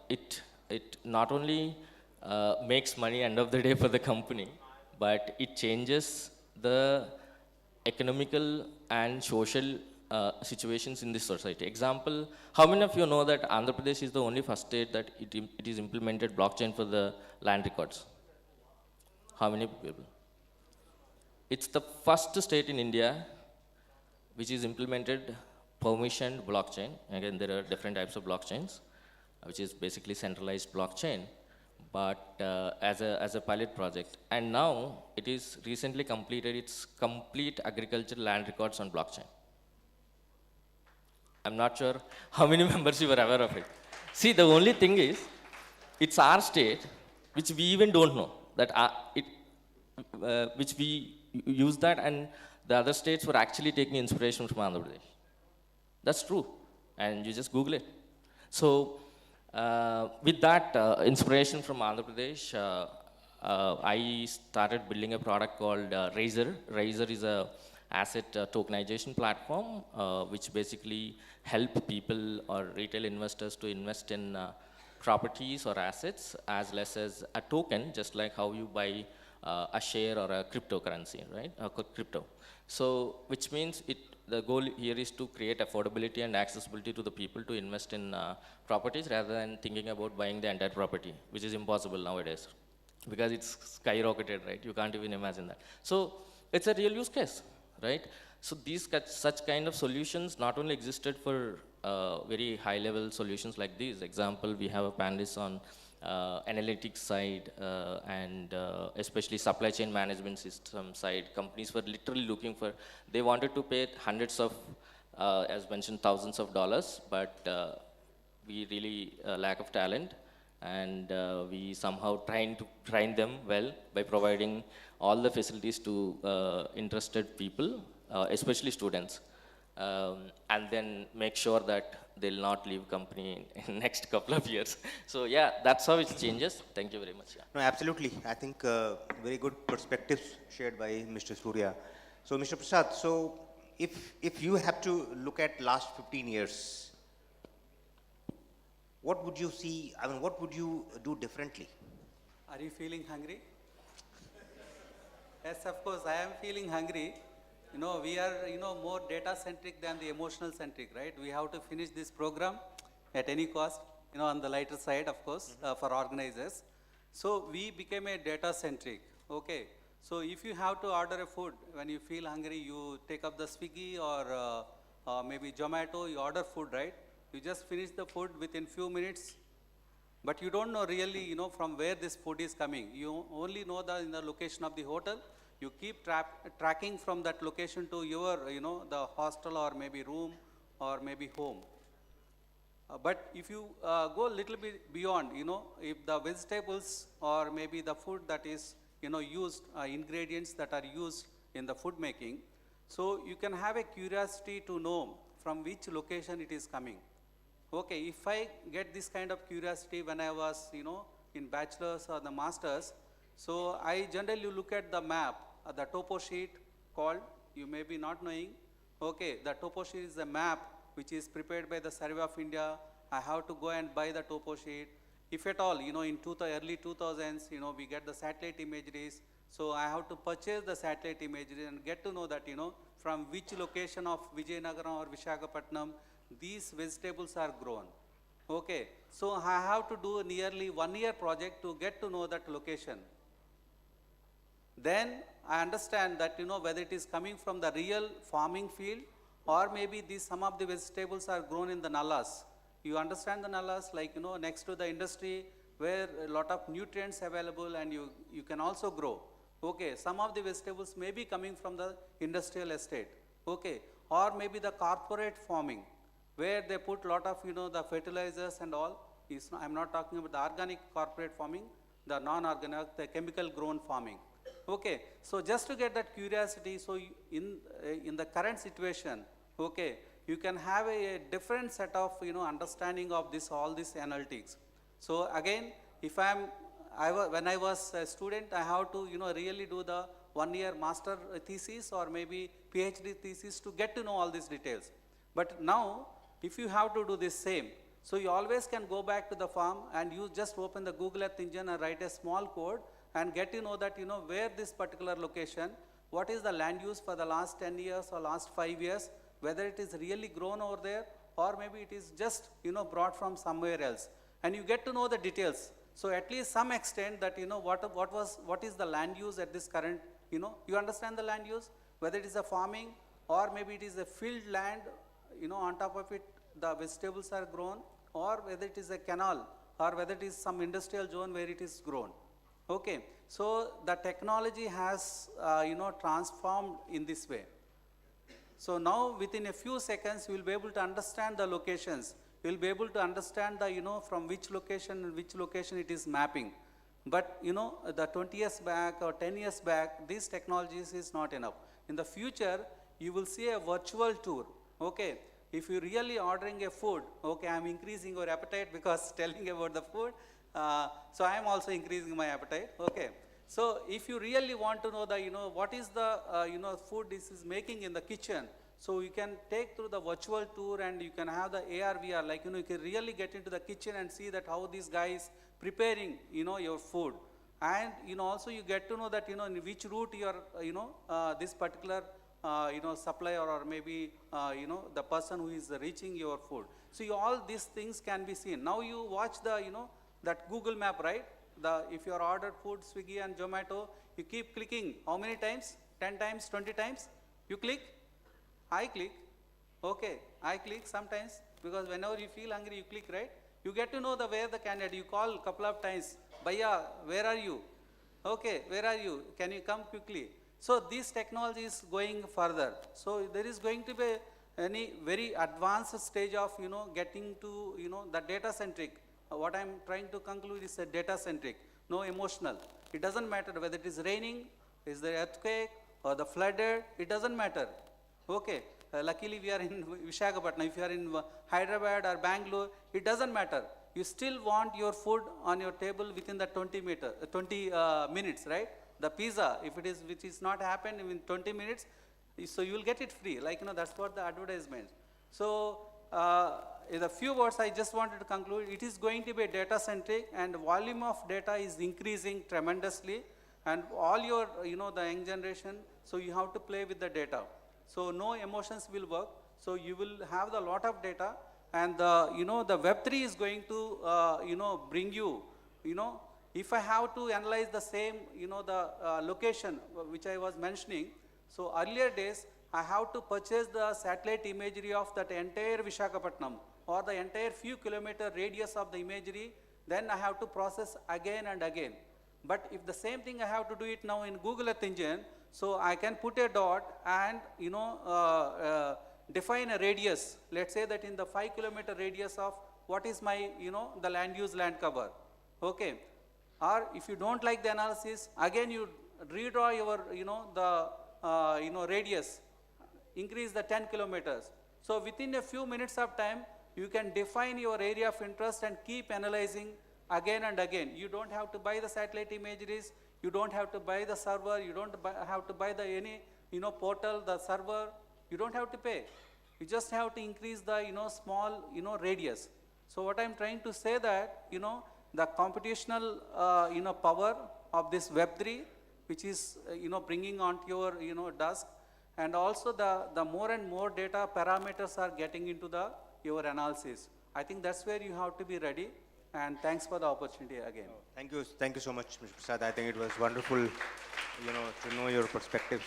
it not only makes money end of the day for the company, but it changes the economical and social situations in this society. Example, how many of you know that Andhra Pradesh is the only first state that it is implemented blockchain for the land records? How many people? It's the first state in India which is implemented permissioned blockchain. Again, there are different types of blockchains, which is basically centralized blockchain, but as a pilot project. And now it is recently completed its complete agricultural land records on blockchain. I'm not sure how many members you were aware of it. See, the only thing is, it's our state, which we even don't know, that which we use that, and the other states were actually taking inspiration from Andhra Pradesh. That's true, and you just Google it. So, with that inspiration from Andhra Pradesh, I started building a product called Razor. Razor is a asset tokenization platform, which basically help people or retail investors to invest in properties or assets as less as a token, just like how you buy a share or a cryptocurrency, right? Crypto. So, which means the goal here is to create affordability and accessibility to the people to invest in properties rather than thinking about buying the entire property, which is impossible nowadays because it's skyrocketed, right? You can't even imagine that. So, it's a real use case, right? So such kind of solutions not only existed for very high level solutions like these. Example, we have a panelist on analytics side and especially supply chain management system side. Companies were literally looking for, they wanted to pay hundreds of, as mentioned, thousands of dollars, but we really lack of talent. And we somehow trying to train them well by providing all the facilities to interested people, especially students, and then make sure that they'll not leave company in next couple of years. So yeah, that's how it changes. Thank you very much. Yeah. No, absolutely. I think very good perspectives shared by Mr. Surya. So, Mr. Prasad, so if you have to look at last 15 years, what would you see, I mean, what would you do differently? Are you feeling hungry? Yes, of course, I am feeling hungry. You know, we are, more data-centric than the emotional-centric, right? We have to finish this program at any cost, on the lighter side, of course, for organizers. So, we became a data-centric, okay? So, if you have to order a food, when you feel hungry, you take up the Swiggy or maybe Zomato, you order food, right? You just finish the food within few minutes, but you don't know really, from where this food is coming. You only know in the location of the hotel. You keep tracking from that location to your, the hostel or maybe room or maybe home. But if you go a little bit beyond, if the vegetables or maybe the food that is, used, ingredients that are used in the food making, so you can have a curiosity to know from which location it is coming. Okay, if I get this kind of curiosity when I was, in bachelor's or the master's, so I generally look at the map, the topo sheet called, you may be not knowing, okay, the topo sheet is a map which is prepared by the Survey of India. I have to go and buy the topo sheet. If at all, in early 2000s, we get the satellite imageries, so I have to purchase the satellite imagery and get to know that, from which location of Vijayanagaram or Visakhapatnam these vegetables are grown. Okay, so I have to do nearly 1 year project to get to know that location. Then I understand that, whether it is coming from the real farming field or maybe some of the vegetables are grown in the nallas. You understand the nallas, like, next to the industry where a lot of nutrients available and you can also grow. Okay, some of the vegetables may be coming from the industrial estate. Okay, or maybe the corporate farming. where they put lot of, the fertilizers and all. I'm not talking about the organic corporate farming, the non-organic, the chemical grown farming. Okay, so just to get that curiosity, so in the current situation, okay, you can have a different set of, understanding of all this analytics. So again, if when I was a student, I have to, really do the 1-year master thesis or maybe PhD thesis to get to know all these details. But now, if you have to do this same, so you always can go back to the farm and you just open the Google Earth Engine and write a small code and get to know that, where this particular location, what is the land use for the last 10 years or last 5 years, whether it is really grown over there or maybe it is just, brought from somewhere else. And you get to know the details. So at least some extent that, what is the land use at this current, you understand the land use, whether it is a farming or maybe it is a field land, on top of it, the vegetables are grown, or whether it is a canal or whether it is some industrial zone where it is grown. Okay, so the technology has, transformed in this way. So now within a few seconds, you will be able to understand the locations. You will be able to understand the, from which location and which location it is mapping. But, the 20 years back or 10 years back, these technologies is not enough. In the future, you will see a virtual tour, okay? If you're really ordering a food, okay, I'm increasing your appetite because telling about the food, so I am also increasing my appetite, okay. So if you really want to know the, what is the, food this is making in the kitchen, so you can take through the virtual tour and you can have the AR, VR, like, you can really get into the kitchen and see that how these guys preparing, your food. And, also you get to know that, in which route you are, this particular, supplier or maybe, the person who is reaching your food. So all these things can be seen. Now you watch the, that Google map, right? If you are ordered food, Swiggy and Zomato, you keep clicking. How many times? 10 times, 20 times? You click? I click. Okay, I click sometimes because whenever you feel hungry, you click, right? You get to know where the candidate. You call a couple of times. Bhaiya, where are you? Okay, where are you? Can you come quickly? So this technology is going further. So there is going to be any very advanced stage of, getting to, the data centric. What I'm trying to conclude is a data centric, no emotional. It doesn't matter whether it is raining, is there earthquake or the flooded, it doesn't matter. Okay, luckily we are in Visakhapatnam. If you are in Hyderabad or Bangalore, it doesn't matter. You still want your food on your table within the 20 minutes, right? The pizza, if it is, which is not happened in 20 minutes, so you will get it free. Like, that's what the advertisement. So, in a few words, I just wanted to conclude, it is going to be data centric and volume of data is increasing tremendously and all your, the young generation, so you have to play with the data. So no emotions will work. So you will have a lot of data and the, the Web3 is going to, bring you, if I have to analyze the same, the location which I was mentioning, so earlier days, I have to purchase the satellite imagery of that entire Visakhapatnam or the entire few kilometer radius of the imagery, then I have to process again and again. But if the same thing I have to do it now in Google Earth Engine, so I can put a dot and, define a radius. Let's say that in the 5 kilometer radius of what is my, the land use land cover. Okay. Or if you don't like the analysis, again you redraw your, the, radius, increase the 10 kilometers. So within a few minutes of time, you can define your area of interest and keep analyzing again and again. You don't have to buy the satellite imageries, you don't have to buy the server, you don't have to buy the any, portal, the server, you don't have to pay. You just have to increase the, small, radius. So what I'm trying to say that, the computational, power of this Web3, which is, bringing onto your, desk, and also the more and more data parameters are getting into your analysis. I think that's where you have to be ready. And thanks for the opportunity again. Thank you so much, Mr. Prasad. I think it was wonderful, to know your perspectives.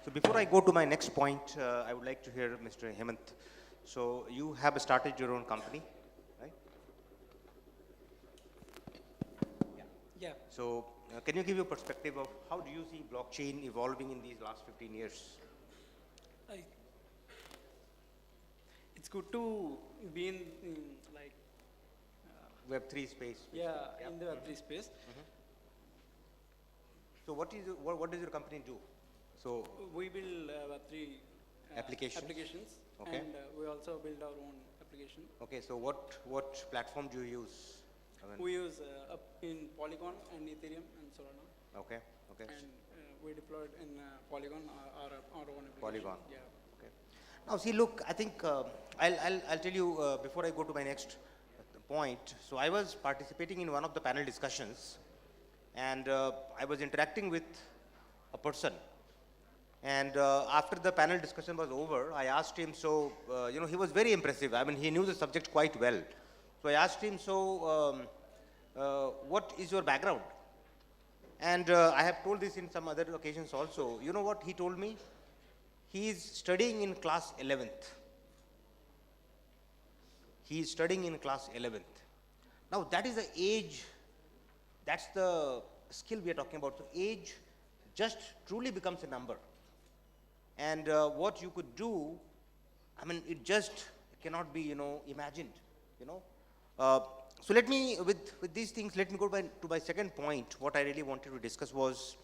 So before I go to my next point, I would like to hear Mr. Hemant. So you have started your own company, right? Yeah. So can you give your perspective of how do you see blockchain evolving in these last 15 years? it's good to be in like, Web3 space. yeah, Yeah. in the Web3 space. So what does your company do? So We build Web3 Applications. Okay. and we also build our own application. okay, so what platform do you use? I mean, We use in Polygon and Ethereum and Solana, okay, okay. and we deployed in Polygon our own application. Polygon. Yeah. Okay. Now, see, look, I think I'll tell you before I go to my next point. So, I was participating in one of the panel discussions, and I was interacting with a person. And after the panel discussion was over, I asked him. So, he was very impressive. I mean, he knew the subject quite well. So, I asked him, so what is your background? And I have told this in some other occasions also. You know what he told me? He is studying in class 11th. He is studying in class 11th. Now that is the age, that's the skill we are talking about. So age just truly becomes a number. And what you could do, I mean, it just cannot be, imagined, So let me, with these things, let me go to my second point. What I really wanted to discuss was,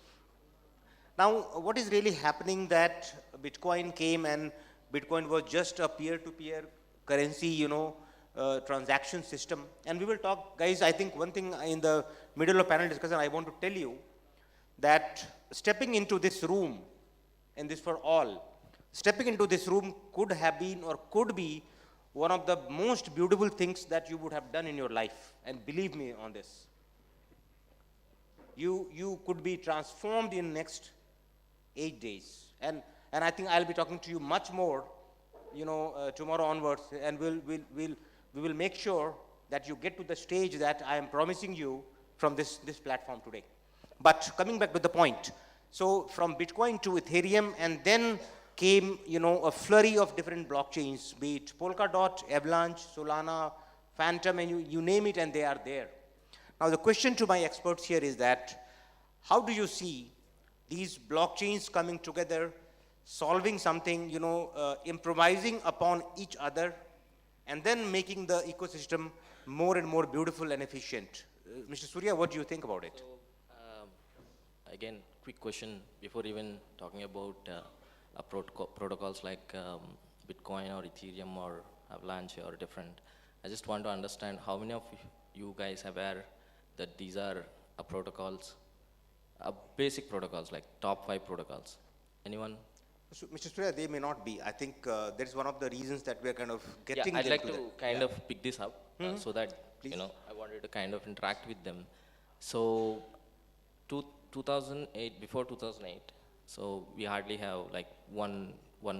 now what is really happening that Bitcoin came and Bitcoin was just a peer-to-peer currency, transaction system. And we will talk, guys, I think one thing in the middle of panel discussion, I want to tell you that stepping into this room, and this for all, stepping into this room could have been or could be one of the most beautiful things that you would have done in your life. And believe me on this. You could be transformed in next 8 days. And I think I'll be talking to you much more, tomorrow onwards, and we will make sure that you get to the stage that I am promising you from this platform today. But coming back to the point, so from Bitcoin to Ethereum, and then came, a flurry of different blockchains, be it Polkadot, Avalanche, Solana, Phantom, and you name it, and they are there. Now the question to my experts here is that, how do you see these blockchains coming together, solving something, improvising upon each other, and then making the ecosystem more and more beautiful and efficient? Mr. Surya, what do you think about it? So, again, quick question before even talking about protocols like Bitcoin or Ethereum or Avalanche or different. I just want to understand how many of you guys are aware that these are protocols, basic protocols, like top 5 protocols. Anyone? So, Mr. Surya, they may not be. I think that is one of the reasons that we are kind of getting I'd them like to to that. kind of pick this up so that, Please. I wanted to kind of interact with them. So, 2008, before 2008, so we hardly have like one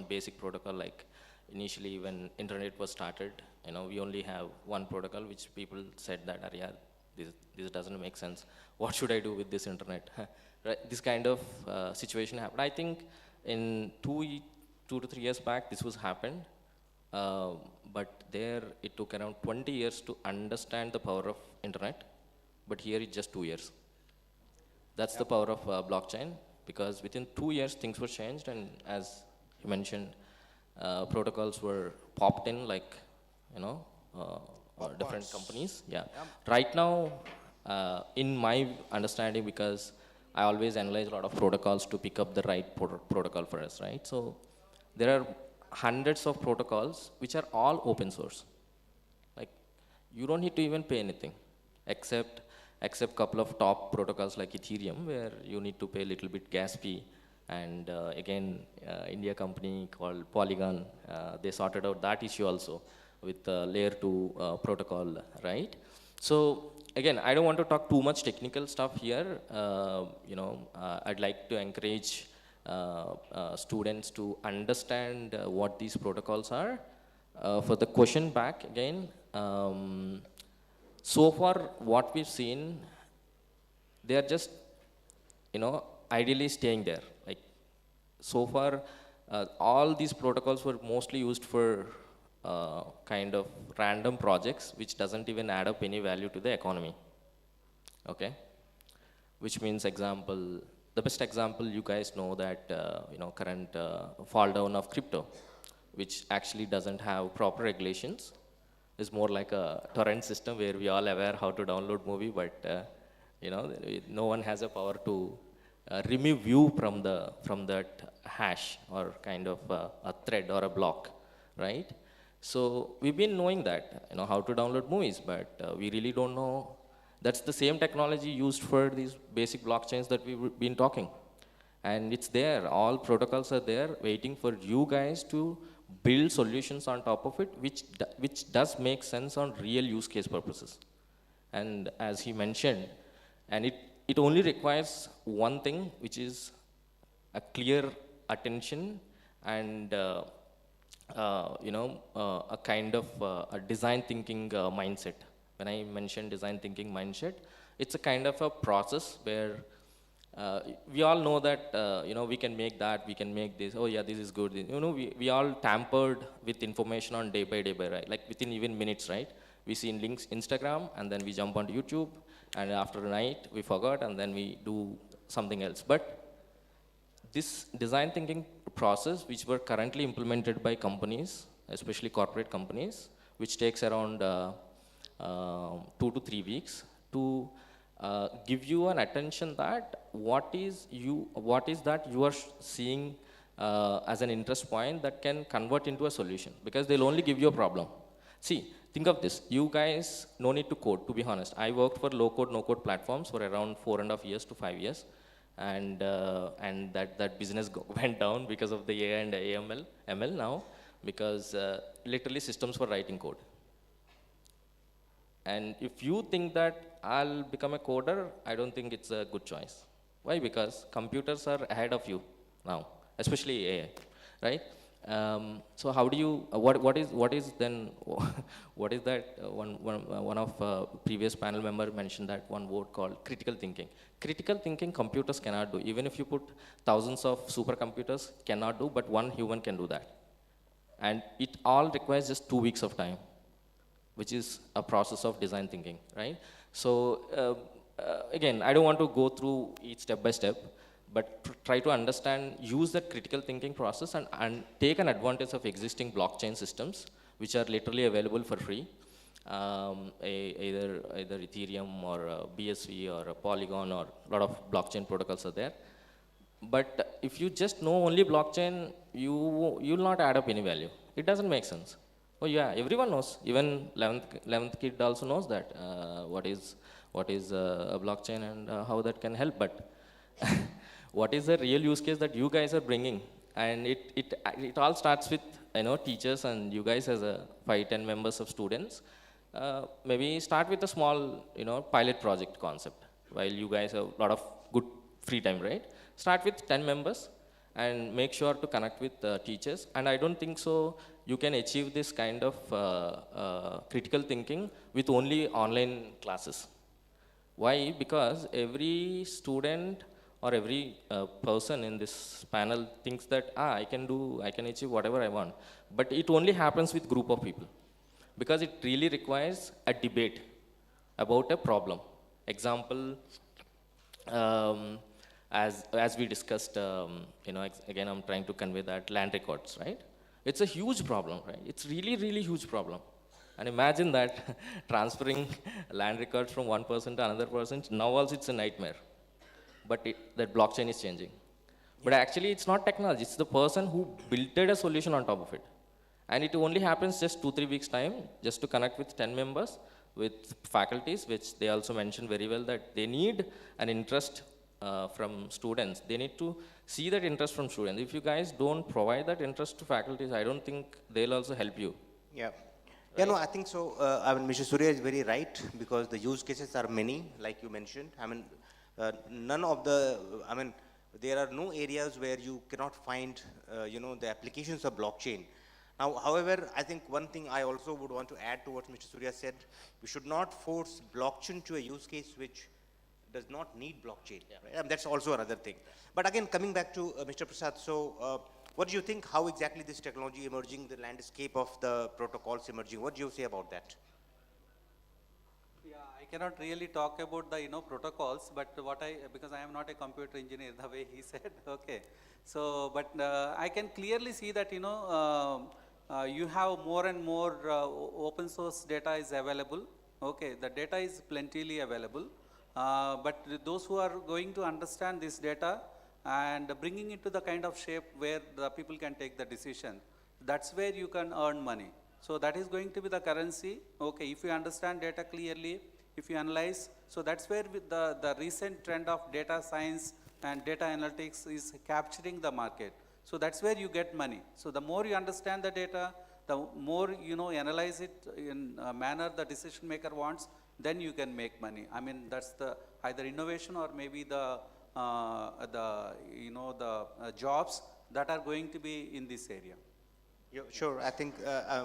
basic protocol. Like initially when internet was started, we only have one protocol, which people said that, yeah, this doesn't make sense. What should I do with this internet? Right? This kind of situation happened. I think in 2 to 3 years back, this was happened. But there it took around 20 years to understand the power of internet. But here it's just 2 years. That's the power of blockchain, because within 2 years things were changed, and as you mentioned, protocols were popped in, like different companies. Yeah. Right now, in my understanding, because I always analyze a lot of protocols to pick up the right protocol for us, right? So there are hundreds of protocols which are all open source. Like you don't need to even pay anything, except couple of top protocols like Ethereum, where you need to pay a little bit gas fee. And again, India company called Polygon, they sorted out that issue also with layer 2 protocol, right? So again, I don't want to talk too much technical stuff here. I'd like to encourage students to understand what these protocols are. For the question back again, so far what we've seen, they are just, ideally staying there. Like so far, all these protocols were mostly used for kind of random projects, which doesn't even add up any value to the economy. Okay, which means the best example you guys know that current fall down of crypto. which actually doesn't have proper regulations. It's more like a torrent system where we all aware how to download movie, but no one has a power to remove view from that hash or kind of a thread or a block, right? So we've been knowing that, how to download movies, but we really don't know. That's the same technology used for these basic blockchains that we've been talking. And it's there, all protocols are there waiting for you guys to build solutions on top of it, which does make sense on real use case purposes. And as he mentioned, and it only requires one thing, which is a clear attention and a kind of a design thinking mindset. When I mention design thinking mindset, it's a kind of a process where we all know that we can make that, we can make this. Oh yeah, this is good. We all tampered with information on day by day, right? Like within even minutes, right? We see links Instagram, and then we jump onto YouTube, and after a night we forgot, and then we do something else. But this design thinking process, which were currently implemented by companies, especially corporate companies, which takes around 2 to 3 weeks to give you an attention that what is that you are seeing as an interest point that can convert into a solution, because they'll only give you a problem. See, think of this. You guys no need to code, to be honest. I worked for low code, no code platforms for around 4.5 years to 5 years. And that business went down because of the AI and ML now, because literally systems were writing code. And if you think that I'll become a coder, I don't think it's a good choice. Why? Because computers are ahead of you now, especially AI, right? So how do you, what is then, what is that, one of previous panel member mentioned that one word called critical thinking. Critical thinking computers cannot do. Even if you put thousands of supercomputers, cannot do, but one human can do that. And it all requires just 2 weeks of time, which is a process of design thinking, right? So again, I don't want to go through each step by step, but try to understand, use that critical thinking process and take an advantage of existing blockchain systems, which are literally available for free. Either Ethereum or BSV or Polygon, or a lot of blockchain protocols are there. But if you just know only blockchain, you'll not add up any value. It doesn't make sense. Oh yeah, everyone knows. Even 11th kid also knows that what is a blockchain and how that can help. But what is the real use case that you guys are bringing? And it all starts with teachers and you guys as a 5-10 members of students. Maybe start with a small pilot project concept while you guys have a lot of good free time, right? Start with 10 members and make sure to connect with teachers. And I don't think so you can achieve this kind of critical thinking with only online classes. Why? Because every student or every person in this panel thinks that I can achieve whatever I want. But it only happens with group of people, because it really requires a debate about a problem. Example, as we discussed, again I'm trying to convey that land records, right? It's a huge problem, right? It's really, really huge problem. And imagine that transferring land records from one person to another person, now also it's a nightmare. But that blockchain is changing. But actually it's not technology, it's the person who built a solution on top of it. And it only happens just 2-3 weeks time, just to connect with 10 members, with faculties, which they also mentioned very well that they need an interest from students. They need to see that interest from students. If you guys don't provide that interest to faculties, I don't think they'll also help you. Yeah. Yeah, no, I think so. I mean, Mr. Surya is very right, because the use cases are many, like you mentioned. I mean, there are no areas where you cannot find, the applications of blockchain. Now, however, I think one thing I also would want to add to what Mr. Surya said, we should not force blockchain to a use case which does not need blockchain. Yeah. Right? And that's also another thing. But again, coming back to Mr. Prasad, so what do you think, how exactly this technology emerging, the landscape of the protocols emerging, what do you say about that? Yeah, I cannot really talk about the protocols, but because I am not a computer engineer the way he said, okay. So, but I can clearly see that you have more and more open source data is available. Okay, the data is plentifully available, but those who are going to understand this data and bringing it to the kind of shape where the people can take the decision, that's where you can earn money. So that is going to be the currency. Okay, if you understand data clearly, if you analyze, so that's where with the recent trend of data science and data analytics is capturing the market. So that's where you get money. So the more you understand the data, the more analyze it in a manner the decision maker wants, then you can make money. I mean, that's the either innovation or maybe the jobs that are going to be in this area. Yeah, sure, I think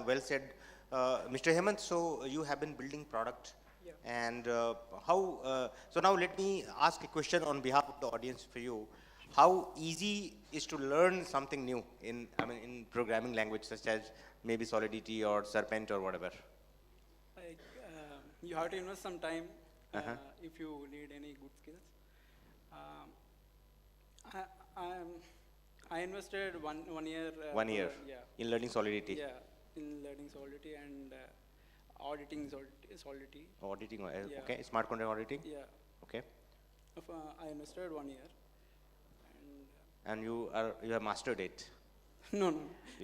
well said. Mr. Hemant, so you have been building product. Yeah. And so now let me ask a question on behalf of the audience for you. How easy is to learn something new in programming language such as maybe Solidity or Serpent or whatever? Like, you have to invest some time if you need any good skills. I invested one year. 1 year Yeah. in learning Solidity. Yeah, in learning Solidity and auditing Solidity. Auditing, Yeah. okay. Smart contract auditing. Yeah. Okay. I invested 1 year. And you have mastered it. No.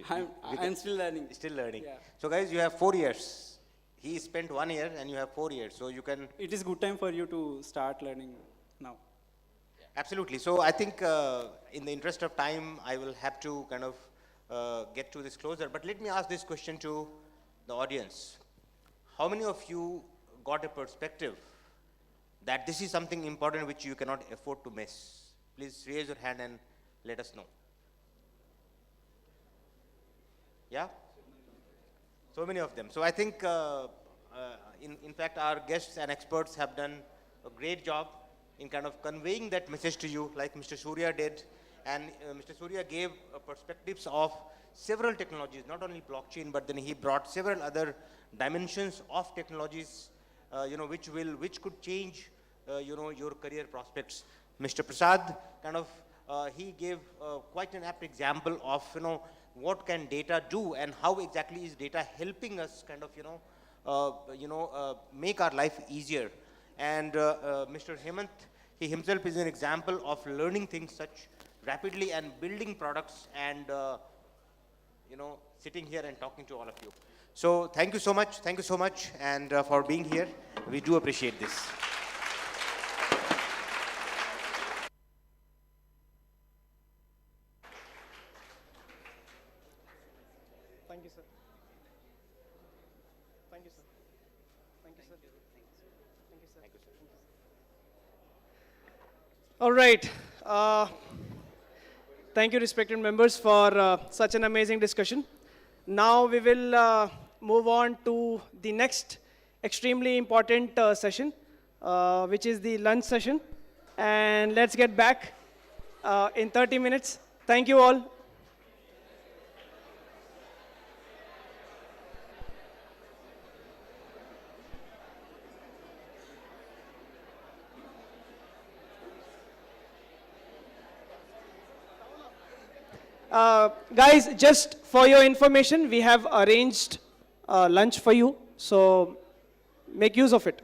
I'm still learning. Still learning. Yeah. So guys, you have 4 years. He spent 1 year and you have 4 years. So you can. It is good time for you to start learning now. Absolutely. So I think in the interest of time, I will have to kind of get to this closer. But let me ask this question to the audience. How many of you got a perspective that this is something important which you cannot afford to miss? Please raise your hand and let us know. Yeah? So many of them. So I think, in fact, our guests and experts have done a great job in kind of conveying that message to you, like Mr. Surya did. And Mr. Surya gave perspectives of several technologies, not only blockchain, but then he brought several other dimensions of technologies, which could change, your career prospects. Mr. Prasad kind of, he gave quite an apt example of, what can data do and how exactly is data helping us kind of, make our life easier. And Mr. Hemant, he himself is an example of learning things such rapidly and building products and, sitting here and talking to all of you. So thank you so much, and for being here. We do appreciate this. Thank you, sir. Thank you, sir. Thank you, sir. Thank you, sir. Thank you, sir. All right. Thank you, respected members, for such an amazing discussion. Now we will move on to the next extremely important session, which is the lunch session. And let's get back in 30 minutes. Thank you all. Guys, just for your information, we have arranged lunch for you, so make use of it.